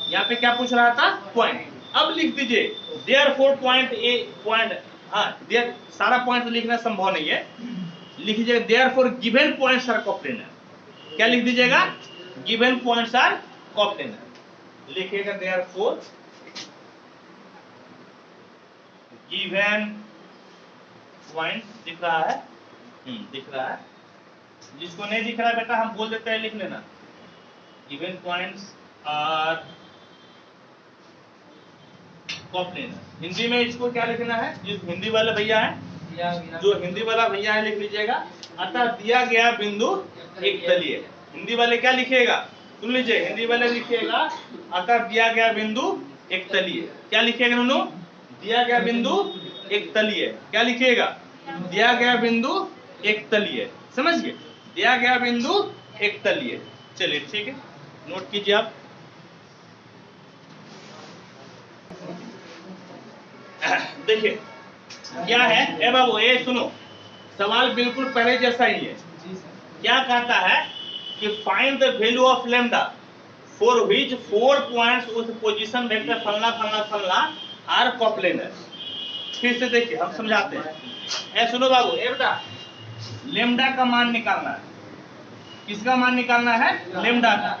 S1: यहाँ पे क्या पूछ रहा था पॉइंट। अब लिख दीजिए देयरफॉर पॉइंट ए पॉइंट, हाँ देयर सारा पॉइंट लिखना संभव नहीं है, लिख दीजिएगा therefore given points are coplanar. क्या लिख दीजिएगा गिवन पॉइंट्स आर कोप्लेनर, लिखिएगा देयरफॉर गिवन पॉइंट। दिख रहा है, दिख रहा है, जिसको नहीं दिख रहा है बेटा हम बोल देते हैं, लिख लेना given points are coplanar. Hindi में इसको क्या लिखना है, जो हिंदी वाले भैया है, जो हिंदी वाला भैया है लिख लीजिएगा अतः दिया गया बिंदु एक तलीय। हिंदी वाले क्या लिखिएगा, सुन लीजिए, हिंदी वाले लिखिएगा अतः दिया गया बिंदु एक तलीय। क्या लिखिएगा नूनू, दिया गया बिंदु एक तलीय। क्या लिखिएगा, दिया गया बिंदु एक तलीय। समझ गए, दिया गया बिंदु एक तलीय। चलिए ठीक है, नोट कीजिए आप। देखिए क्या है, ए बाबू ए सुनो, सवाल बिल्कुल पहले जैसा ही है। क्या कहता है कि find the value of lambda for which 4 points उस पोजीशन वेक्टर फलना फलना फलना आर कोप्लेनर। फिर से देखिए हम समझाते हैं। ए सुनो बाबू, ए बेटा लेम्डा का मान निकालना है। किसका मान निकालना है, लेम्डा का,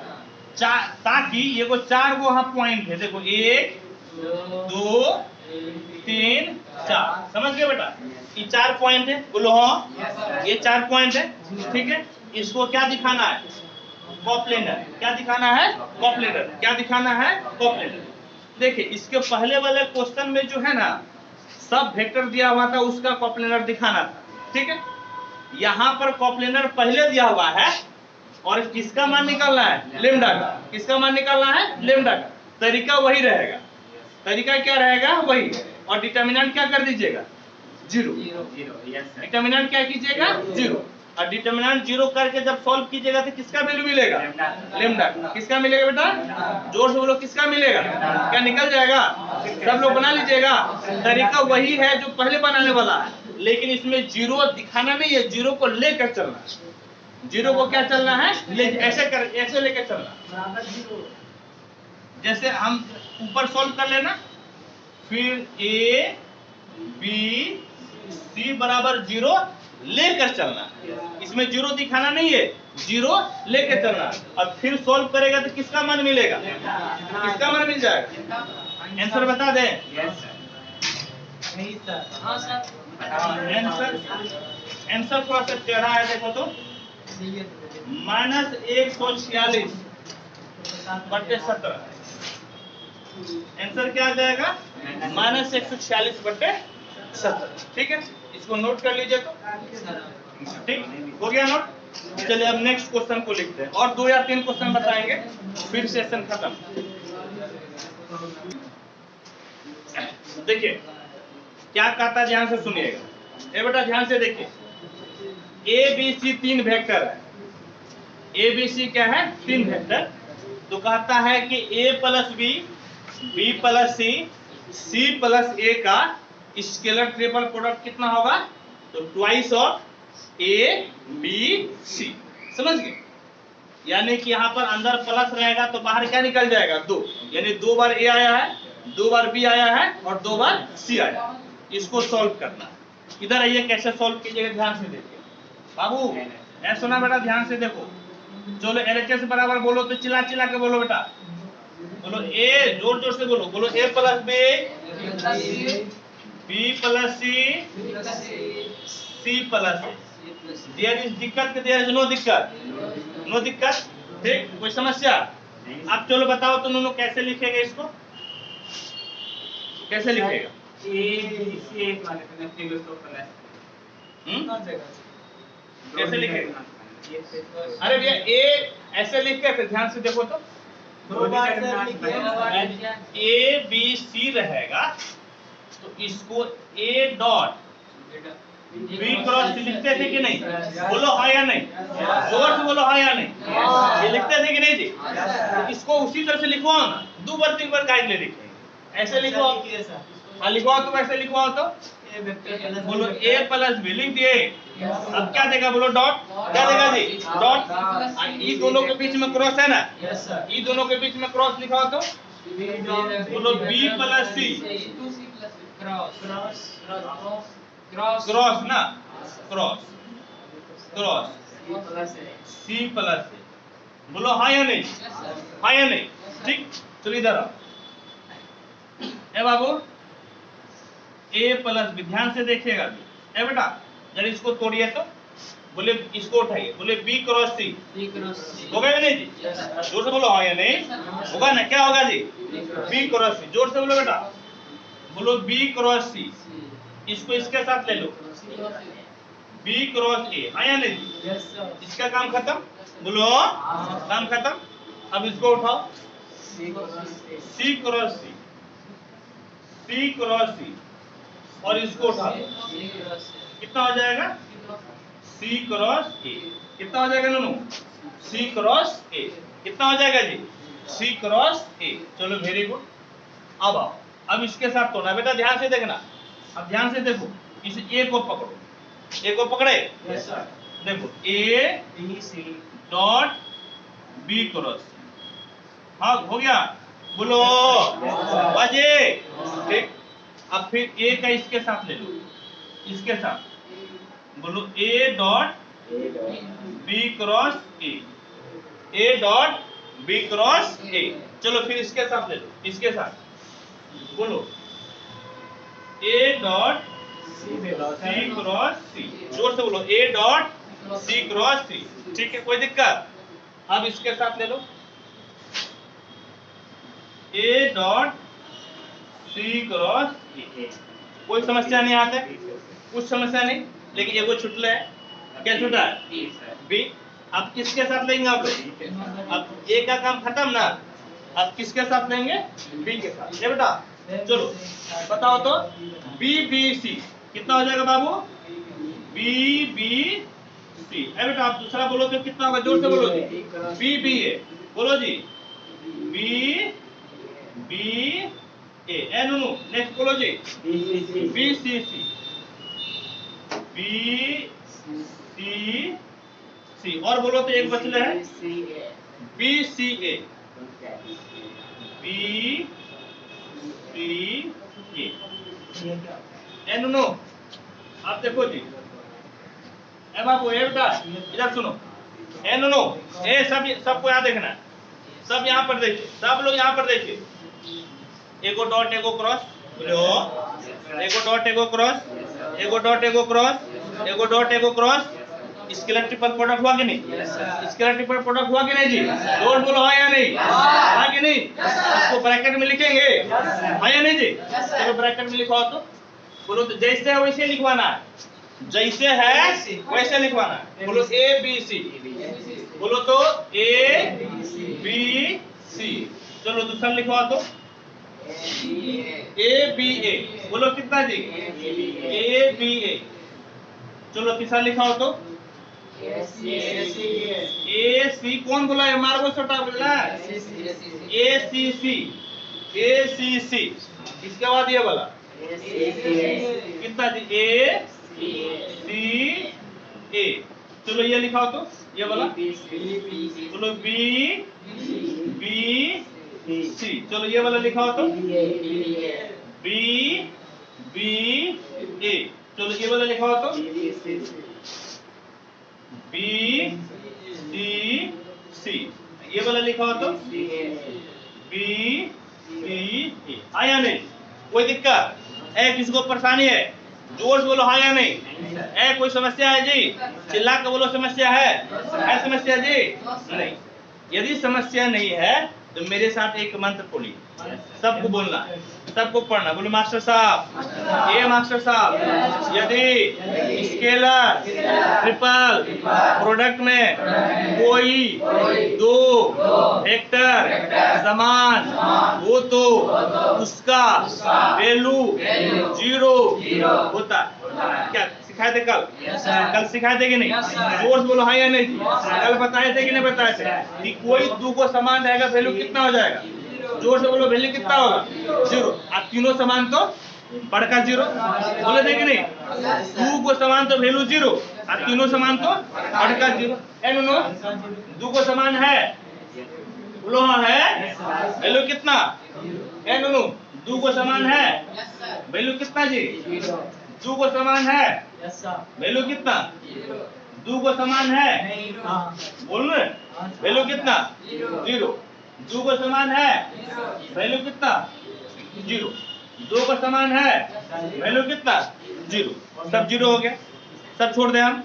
S1: ताकि ये को 4 वहां पॉइंट है। देखो 1 2 3 4, समझ गए बेटा, ये 4 पॉइंट है, बोलो हाँ ये 4 पॉइंट है, ठीक है। इसको क्या दिखाना है, कोप्लेनर। क्या दिखाना है, कोप्लेनर। क्या दिखाना है, कोप्लेनर। देखिए इसके पहले वाले क्वेश्चन में जो है ना सब वेक्टर दिया हुआ था, उसका कोप्लेनर दिखाना था, ठीक है। यहाँ पर कोप्लेनर पहले दिया हुआ है और किसका मान निकालना है, लेम्डा का। किसका मान निकालना है, लेम्डा का। तरीका वही रहेगा, तरीका क्या रहेगा वही, और डिटर्मिनेंट क्या कर दीजिएगा 0। डिटर्मिनेंट क्या कीजिएगा 0, और डिटर्मिनेंट 0 करके जब सॉल्व कीजिएगा तो किसका वैल्यू मिलेगा, लेम्डा। किसका मिलेगा बेटा, जोर से बोलो किसका मिलेगा। क्या निकल जाएगा, सब लोग बना लीजिएगा। तरीका वही है जो पहले बनाने वाला है, लेकिन इसमें 0 दिखाना नहीं है, 0 को लेकर चलना है। 0 को क्या चलना है, ऐसे लेकर चलना। जैसे हम ऊपर सॉल्व कर लेना, फिर ए बी सी बराबर 0 लेकर चलना। इसमें 0 दिखाना नहीं है, 0 लेकर चलना। अब फिर सॉल्व करेगा तो किसका मान मिलेगा, किसका मान मिल जाएगा। आंसर बता दें, आंसर थोड़ा सा टेढ़ा है, देखो तो -146/17। आंसर क्या आ जाएगा, -146/17। ठीक है, इसको नोट कर लीजिए तो ठीक हो गया नोट। चलिए अब नेक्स्ट क्वेश्चन को लिखते हैं, और 2 या 3 क्वेश्चन बताएंगे फिर सेशन खत्म। देखिए क्या कहता है, ध्यान से सुनिएगा। ए बेटा ध्यान से देखिए, ए बी सी 3 वेक्टर है। ए बी सी क्या है, 3 वेक्टर। तो कहता है कि a plus B, B plus C, C plus A का स्केलर ट्रिपल प्रोडक्ट कितना होगा, तो twice of A B C. समझ गए, यानी कि यहाँ पर अंदर प्लस रहेगा तो बाहर क्या निकल जाएगा 2, यानी 2 बार ए आया है, 2 बार बी आया है और 2 बार सी आया है। इसको सॉल्व करना है। इधर आइए, कैसे सॉल्व कीजिएगा ध्यान से देखिए बाबू। ऐसा सुना बेटा, ध्यान से देखो। चलो एलएचएस बराबर बोलो तो चिल्ला चिल्ला के बोलो बेटा, बोलो ए, जोर जोर से बोलो, बोलो A plus B, B plus C, C plus A. There is दिक्कत के देयर इज नो दिक्कत, नो दिक्कत, ठीक, कोई समस्या। अब चलो बताओ तो नूनू कैसे लिखेगा इसको, कैसे लिखेगा। कैसे लिखेगा, अरे भैया ए ऐसे लिख के ध्यान से देखो तो, 2 बार ए बी सी रहेगा तो इसको ए डॉट बी क्रॉस सी लिखते थे कि नहीं? बोलो हाँ या नहीं? जोर से बोलो हाँ या नहीं? ये लिखते थे कि नहीं जी? तो इसको उसी तरह से लिखवाओ ना, 2 बार 3 बार गाइड ले लिखे, ऐसे लिखवाओ। हाँ लिखवाओ, तो वैसे लिखवाओ तो बोलो ए प्लस बी लिख दिए। अब क्या देगा बोलो? डॉट। क्या देगा जी? डॉट। ये दोनों के बीच में क्रॉस है ना, ये दोनों के बीच में क्रॉस लिखाओ तो बोलो बी प्लस सी क्रॉस ना, क्रॉस क्रॉस सी प्लस ए। बोलो हाँ या नहीं? हाँ या नहीं? ठीक, चलो इधर आओ। ए बाबू ए प्लस बी, ध्यान से देखिएगा। ए बेटा जरा इसको तोड़िए तो बोले इसको उठाइए, बोले बी क्रॉस सी होगा या नहीं जी? जोर से बोलो हाँ या नहीं? होगा ना? क्या होगा जी? बी क्रॉस सी। जोर से बोलो बेटा, बोलो बी क्रॉस सी। इसको इसके साथ ले लो, बी क्रॉस ए। हाँ या नहीं? इसका काम खत्म। बोलो काम खत्म। अब इसको उठाओ, सी क्रॉस सी, सी क्रॉस सी, और इसको उठा लो। कितना हो जाएगा? सी क्रॉस ए। कितना हो जाएगा नूनू? सी क्रॉस ए। कितना हो जाएगा जी? सी क्रॉस ए। चलो वेरी गुड। अब आओ, अब इसके साथ तोड़ना बेटा, ध्यान से देखना। अब ध्यान से देखो, इस ए को पकड़ो, ए को पकड़े। देखो ए डॉट बी क्रॉस। हाँ हो गया? बोलो बाजे। ठीक, अब फिर ए का इसके साथ ले लो, इसके साथ बोलो A dot B cross A, A dot B cross A. चलो फिर इसके साथ ले लो, इसके साथ बोलो ए डॉट सी क्रॉस सी। जोर से बोलो ए डॉट सी क्रॉस सी। ठीक है, कोई दिक्कत? अब इसके साथ ले लो ए डॉट सी क्रॉस ए। कोई समस्या नहीं आते? कुछ समस्या नहीं, लेकिन एगो छुटला है। क्या छुटा है? बी। अब किसके साथ लेंगे आप? अब ए का काम खत्म ना, अब किसके साथ लेंगे? बी के साथ। ये बेटा चलो बताओ तो बी बी सी कितना हो जाएगा बाबू? B B C. है बेटा, आप दूसरा बोलो तो कितना होगा? जोर से बोलो जी। बी बी ए। बोलो जी बी बी ए। नूनू नेक्स्ट बोलो जी बी सी सी, बी सी सी। और बोलो तो एक बचला है बी सी ए, बी सी ए। नूनू आप देखो जी। ए बाबू ए बेटा इधर सुनो। ए नूनू ए सबको यहाँ देखना है, सब यहाँ पर देखिए, सब लोग यहाँ पर देखिए। एगो डॉट एगो क्रॉस, बोलो एगो डॉट एगो क्रॉस, एगो डॉट एगो क्रॉस, एगो डॉट एगो क्रॉस। स्केलर ट्रिपल प्रोडक्ट हुआ कि नहीं? स्केलर ट्रिपल प्रोडक्ट हुआ कि नहीं जी? जोर बोलो हाँ या नहीं? हाँ कि नहीं? इसको ब्रैकेट में लिखेंगे हाँ या नहीं जी? चलो ब्रैकेट में लिखवाओ तो बोलो तो जैसे है वैसे लिखवाना है, जैसे है वैसे लिखवाना है। बोलो ए बी सी। बोलो तो ए बी सी। चलो दूसरा लिखवाओ तो ए बी ए। बोलो कितना जी? ए बी ए। चलो तीसरा लिखाओ तो ए सी। कौन बोला है? मार्गो छोटा बोला ए सी सी, ए सी सी। इसके बाद ये बोला कितना जी? ए सी ए। चलो ये लिखाओ तो ये बोला। बोलो बी बी सी। चलो ये वाला लिखाओ तो बी बी ए। चलो ये वाला लिखाओ तो बी डी सी। ये वाला लिखाओ तो बी डी ए। हाँ या नहीं? कोई दिक्कत है? किसको परेशानी है? जोर से बोलो हाँ या नहीं? है कोई समस्या है जी? चिल्ला के बोलो समस्या है? है समस्या जी? नहीं। यदि समस्या नहीं है तो मेरे साथ एक मंत्र बोलिए, सबको बोलना है, सबको पढ़ना। बोलो मास्टर साहब, ए मास्टर साहब, यदि स्केलर ट्रिपल प्रोडक्ट में कोई दो वेक्टर समान हो तो उसका वैल्यू 0 होता है। क्या सिखाए थे कल? कल सिखाए थे कि नहीं? जोर से बोलो हाँ या नहीं? कल बताए थे कि नहीं बताए थे कि कोई दो को समान रहेगा वैल्यू कितना हो जाएगा? जोर से बोलो वैल्यू कितना होगा? 0। अब तीनों समान तो बड़का 0, बोले थे कि नहीं? दो को समान तो वैल्यू 0, और तीनों समान तो बड़का 0। एनो दो को समान है, बोलो हाँ है, वैल्यू कितना? एनो दो को समान है, वैल्यू कितना जी? दो को समान है, वैल्यू कितना? दो को समान है, बोल रहे वैल्यू कितना? 0। दो को समान है, वैल्यू कितना? 0। दो को समान है, वैल्यू कितना? 0। सब 0 हो गया। सब छोड़ दें, हम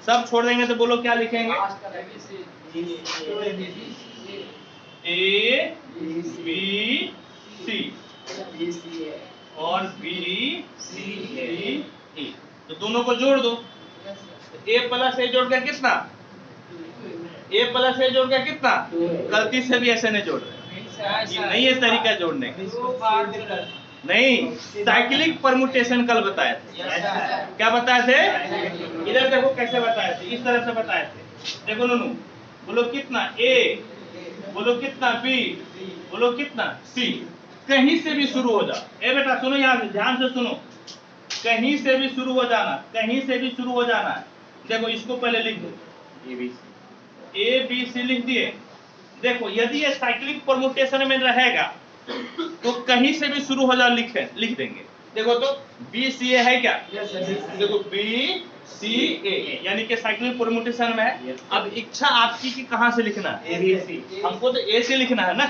S1: सब छोड़ देंगे तो बोलो क्या लिखेंगे? ए बी सी और बी सी ए। तो दोनों को जोड़ दो। ए प्लस ए जोड़ के कितना? ए प्लस ए जोड़ के कितना? गलती से भी ऐसे नहीं जोड़ रहे, ये नहीं है तरीका जोड़ने का। नहीं, साइक्लिक परमुटेशन कल बताए थे। क्या बताए थे? इधर देखो कैसे बताए थे, इस तरह से बताए थे। देखो नूनू, बोलो कितना ए, बोलो कितना बी, बोलो कितना सी। कहीं से भी शुरू हो जा। ए बेटा सुनो, यहाँ से ध्यान से सुनो, कहीं से भी शुरू हो जाना, कहीं से भी शुरू हो जाना है। देखो इसको पहले लिख दो, ए बी सी लिख दिए। देखो यदि ये साइक्लिक परमुटेशन में रहेगा तो कहीं से भी शुरू हो जा लिख देंगे। देखो तो बी सी ए है क्या? देखो बी सी ए यानी कि साइक्लिक परमुटेशन में है। अब इच्छा आपकी कि कहां से लिखना है? हमको तो ए से लिखना है ना,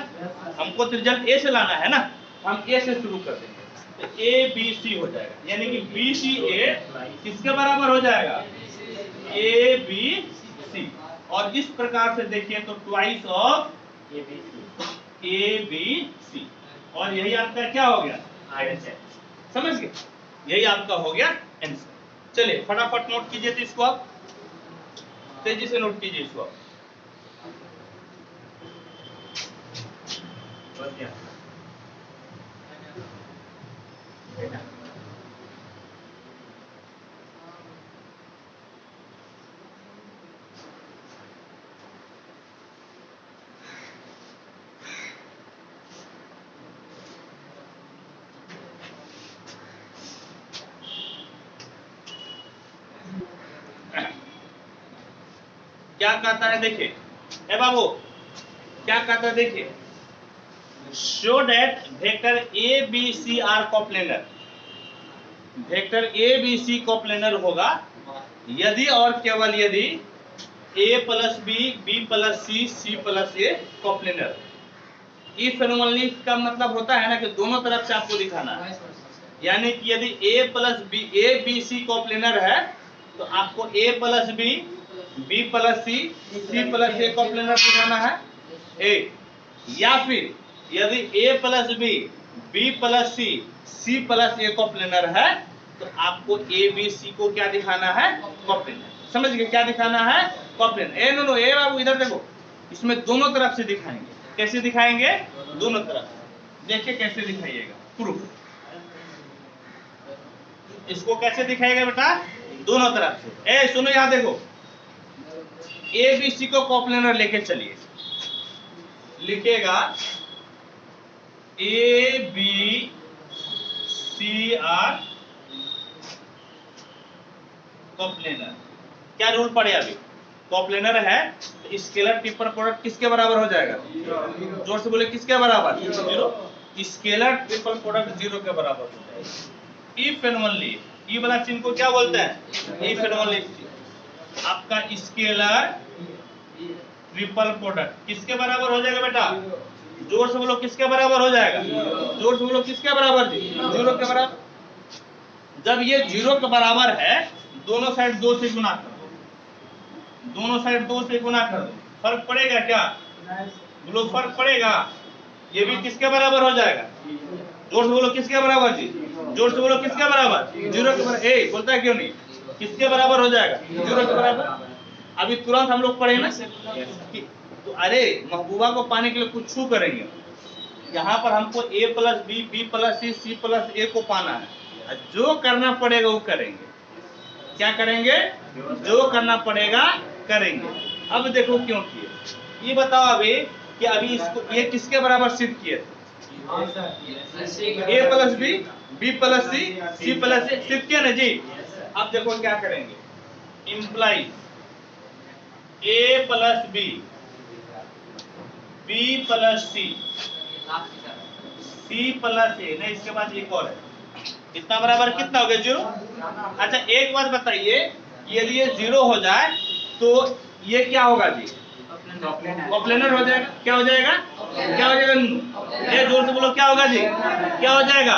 S1: हमको तो रिजल्ट ए से लाना है ना। हम ए से शुरू कर देंगे तो ए बी सी हो जाएगा, यानी कि बी सी ए किसके बराबर हो जाएगा? A B C. और इस प्रकार से देखिए तो twice of A B C, और यही आपका क्या हो गया? समझ गए? यही आपका हो गया आंसर। चलिए फटाफट नोट कीजिए, तो इसको आप तेजी से नोट कीजिए इसको आप। क्या कहता है देखिए, ए बाबू क्या कहता है देखिए, show that vector A B C are coplanar. Vector A B C coplanar होगा यदि और केवल यदि A plus B, B plus C, C plus A coplanar. If and only का मतलब होता है ना कि दोनों तरफ से आपको दिखाना है। यानी कि यदि A plus B, A B C coplanar है तो आपको A plus B, B plus C, C plus A coplanar दिखाना है ए। या फिर यदि A plus B, B plus C, C plus A coplanar है तो आपको ए बी सी को क्या दिखाना है? कोप्लेनर। समझ गए? क्या दिखाना है? कोप्लेनर। ए नो ए बाबू इधर देखो, इसमें दोनों तरफ से दिखाएंगे। कैसे दिखाएंगे? दोनों तरफ। देखिए कैसे दिखाइएगा, प्रूफ। इसको कैसे दिखाएगा बेटा? दोनों तरफ से। ए सुनो यहां देखो, ए बी सी को कोप्लेनर लेके चलिए, लिखेगा A B C are coplanar. क्या रूल पड़े अभी? कोप्लेनर है तो स्केलर ट्रिपल प्रोडक्ट किसके बराबर हो जाएगा? जोर से बोले किसके बराबर? 0। स्केलर ट्रिपल प्रोडक्ट 0 के बराबर हो जाएगा। इफ एंड ओनली, ई वाला चिन्ह को क्या बोलते हैं? इफ एंड ओनली आपका स्केलर ट्रिपल प्रोडक्ट किसके बराबर हो जाएगा बेटा? जोर से बोलो किसके बराबर हो जाएगा? जोर से बोलो किसके बराबर जी? 0 के बराबर। जब ये 0 के बराबर है, दोनों साइड 2 से गुना कर दो, दोनों साइड 2 से गुना कर दो। फर्क पड़ेगा क्या? बोलो फर्क पड़ेगा। ये भी किसके बराबर हो जाएगा? जोर से बोलो किसके बराबर जी? जोर से बोलो किसके बराबर? 0 के बराबर। ए बोलता है क्यों नहीं? किसके बराबर हो जाएगा? 0 के बराबर। अभी तुरंत हम लोग पढ़े ना कि तो अरे महबूबा को पाने के लिए कुछ छू करेंगे। यहाँ पर हमको a plus B, B plus C, C plus A को पाना है। जो करना पड़ेगा वो करेंगे। क्या करेंगे? जो करना पड़ेगा करेंगे। अब देखो क्यों किए, ये बताओ अभी कि अभी इसको ये किसके बराबर सिद्ध किए थे? a plus B, B plus C, C plus A सिद्ध किया ना जी। अब देखो क्या करेंगे, implies a plus B, B plus C, C plus A, नहीं इसके बाद एक और है, कितना बराबर कितना हो गया? 0। अच्छा एक बात बताइए, यदि ये 0 हो जाए तो ये क्या होगा जी? कॉप्लेनर हो जाएगा। क्या हो जाएगा? क्या हो जाएगा? ये जोर से बोलो क्या होगा जी? क्या हो जाएगा?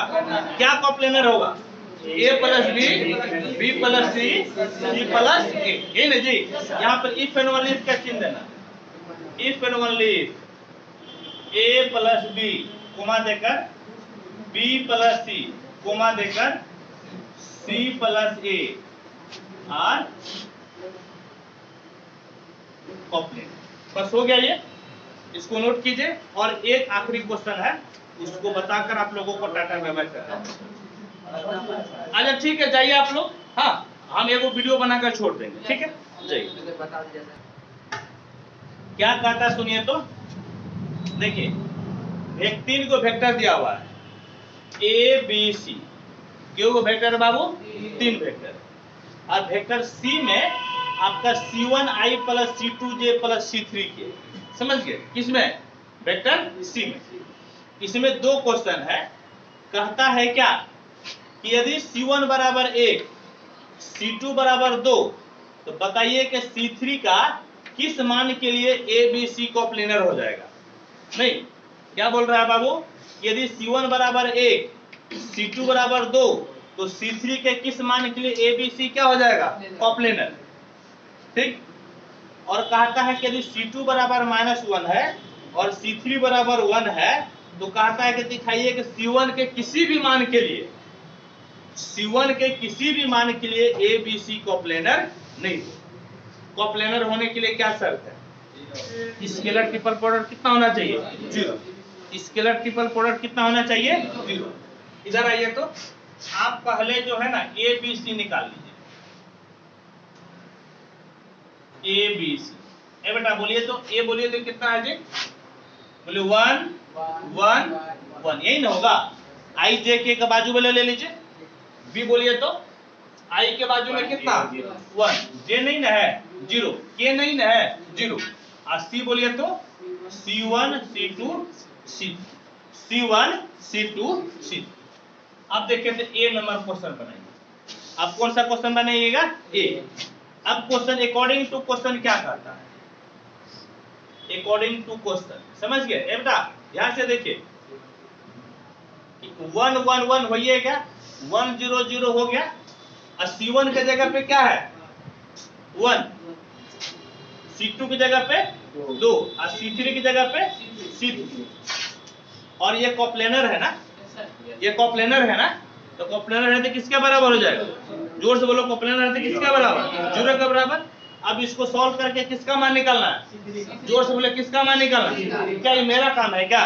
S1: क्या कॉप्लेनर होगा? a plus B, B plus C, C plus A, ये ना जी। यहाँ पर इफ एंड ओनली इफ का चिन्ह देना, if and only a plus B comma देकर, बी प्लस सी कोमा देकर, सी प्लस ए और कॉप्लेनर। बस हो गया ये, इसको नोट कीजिए। और एक आखिरी क्वेश्चन है, उसको बताकर आप लोगों को टाटा बाय बाय करना है। अच्छा ठीक है, जाइए आप लोग। हाँ हम एगो वीडियो बनाकर छोड़ देंगे, ठीक है? जाइए। क्या कहता है सुनिए तो, देखिए 3 को वेक्टर दिया हुआ है, ए बी सी। क्यों को वेक्टर बाबू? 3 वेक्टर। और वेक्टर सी में आपका C1i plus C2j plus C3 के, समझ गए? किसमें? वेक्टर सी में। इसमें 2 क्वेश्चन है। कहता है क्या कि यदि C1 बराबर 1, C2 बराबर 2, तो बताइए कि C3 का किस मान के लिए A B C कॉप्लेनर हो जाएगा? नहीं, क्या बोल रहा है बाबू? यदि C1 बराबर 1, C2 बराबर 2, तो C3 के किस मान के लिए A B C क्या हो जाएगा? कॉप्लेनर। ठीक। और कहता है कि यदि C2 बराबर -1 है और C3 बराबर 1 है, तो कहता है कि दिखाइए कि C1 के किसी भी मान के लिए, C1 के किसी भी मान के लिए A B C कॉप्लेनर नहीं हो। कॉप्लेनर होने के लिए क्या शर्त है? स्केलर ट्रिपल प्रोडक्ट कितना होना चाहिए? 0। स्केलर ट्रिपल प्रोडक्ट कितना होना चाहिए? 0। इधर आइए तो आप पहले जो है ना A B C निकाल लीजिए। A B C, ए बेटा बोलिए तो, A बोलिए तो कितना है जी? बोलिए 1 1 1, यही ना होगा? I J K का बाजू वाले ले लीजिए। B बोलिए तो I के बाजू में कितना? 1, J नहीं ना है 0, K नहीं ना है 0। और C बोलिए तो C1 C2 C, C1 C2 C। अब देखिए तो A नंबर क्वेश्चन बनाइए। अब कौन सा क्वेश्चन बनाइएगा? A। अब क्वेश्चन अकॉर्डिंग टू क्वेश्चन क्या करता है? अकॉर्डिंग टू क्वेश्चन, समझ गए? ए बेटा ध्यान से देखिए, 1 1 1 होइए क्या? 1 0 0 हो गया। और C1 के जगह पे क्या है? 1, C2 की जगह पे 2, और C3 की जगह पे C3। और ये कॉप्लेनर है ना, ये कॉप्लेनर है ना, तो कॉप्लेनर है तो किसके बराबर हो जाएगा? जोर से बोलो, कॉप्लेनर है तो किसके बराबर? 0 के बराबर। अब इसको सॉल्व करके किसका मान निकालना है? जोर से बोले किसका मान निकालना है? क्या ये मेरा काम है क्या?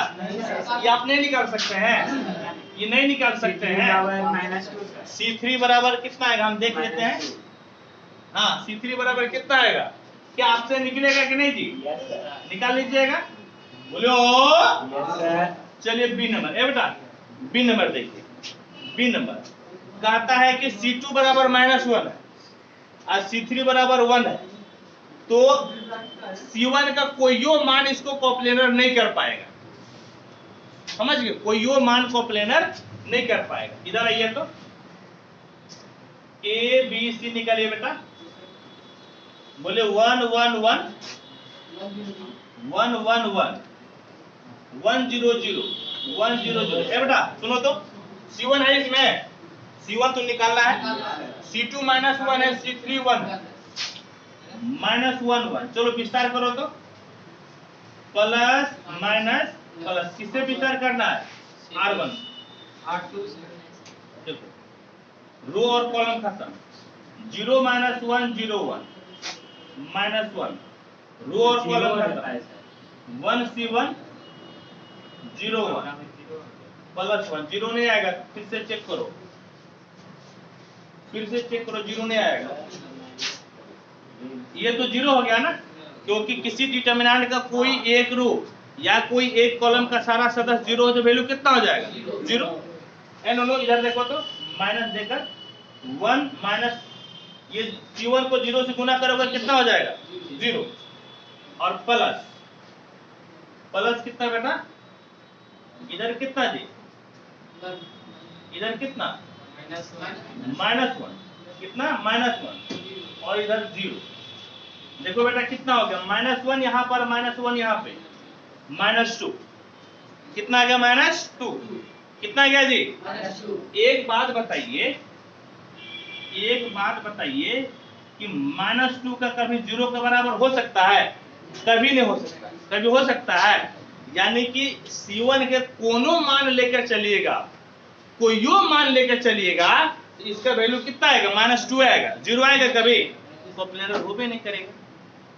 S1: ये आप नहीं निकाल सकते हैं, ये नहीं निकाल सकते हैं। C3 बराबर कितना आएगा हम देख लेते हैं। हाँ C3 बराबर कितना आएगा? क्या आपसे निकलेगा कि नहीं जी? निकाल लीजिएगा, बोलो। चलिए बी नंबर, ए बेटा बी नंबर देखिए। बी नंबर कहता है कि C2 बराबर -1 है और C3 बराबर 1 है, तो C1 का कोई मान इसको कॉप्लेनर नहीं कर पाएगा। समझ गए? कोई मान कॉप्लेनर नहीं कर पाएगा। इधर आइए तो A B C निकालिए बेटा। बोले 1 1 1 1 1 1 1 0 0 1 0 0। ए बेटा सुनो तो, C1 है इसमें, C1 तो निकालना है, C2 -1 है, C3 1 है, -1 1। चलो विस्तार करो तो, प्लस माइनस प्लस, किससे विचार करना है? R1। देखो रो और कॉलम खत्म, 0 - 1 0 1 -1, रो और कॉलम खत्म, 1 C1 0 1 प्लस 1, 0 नहीं आएगा। फिर से चेक करो, फिर से चेक करो, 0 नहीं आएगा। ये तो 0 हो गया ना, क्योंकि किसी डिटरमिनेंट का कोई एक रो या कोई एक कॉलम का सारा सदस्य 0 हो तो वैल्यू कितना हो जाएगा? 0। नो इधर देखो तो माइनस देकर 1 माइनस ये C1 को 0 से गुना करोगे कितना हो जाएगा? 0। और प्लस प्लस कितना बेटा? इधर कितना जी? इधर कितना? -1 कितना? -1 और इधर 0। देखो बेटा कितना हो गया? -1 यहाँ पर, -1 यहाँ पे, -2 कितना आ गया? -2 कितना आ गया जी? एक बात बताइए, एक बात बताइए कि -2 का कभी 0 के बराबर हो सकता है? कभी नहीं हो सकता। कभी हो सकता है? यानी कि C1 के कोनो मान लेकर चलिएगा, कोई मान लेकर चलिएगा तो इसका वैल्यू कितना आएगा? -2 आएगा। 0 आएगा कभी? कोप्लेनर हो भी नहीं करेगा।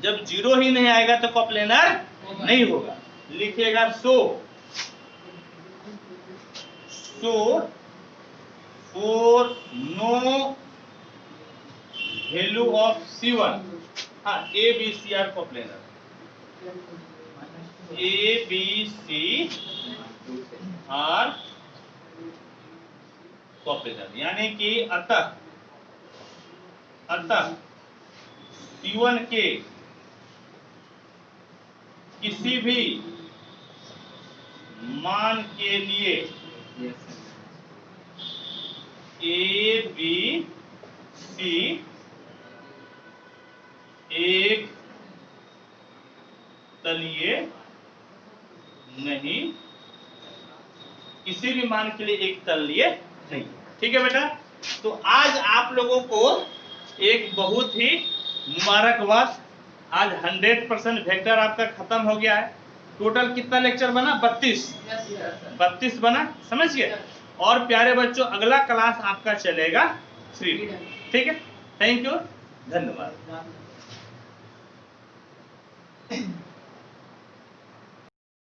S1: जब 0 ही नहीं आएगा तो कोप्लेनर नहीं होगा। लिखिएगा so for no value of C1, हाँ A B C are coplanar, A B C are coplanar. यानी कि अतः C1 के किसी भी मान के लिए A B C एक तलीय नहीं, किसी भी मान के लिए एक तलीय नहीं। ठीक है बेटा, तो आज आप लोगों को एक बहुत ही मुबारकबाद, आज 100% वेक्टर आपका खत्म हो गया है। टोटल कितना लेक्चर बना? 32 बना, समझिए। और प्यारे बच्चों अगला क्लास आपका चलेगा फ्री। ठीक है, थैंक यू, धन्यवाद।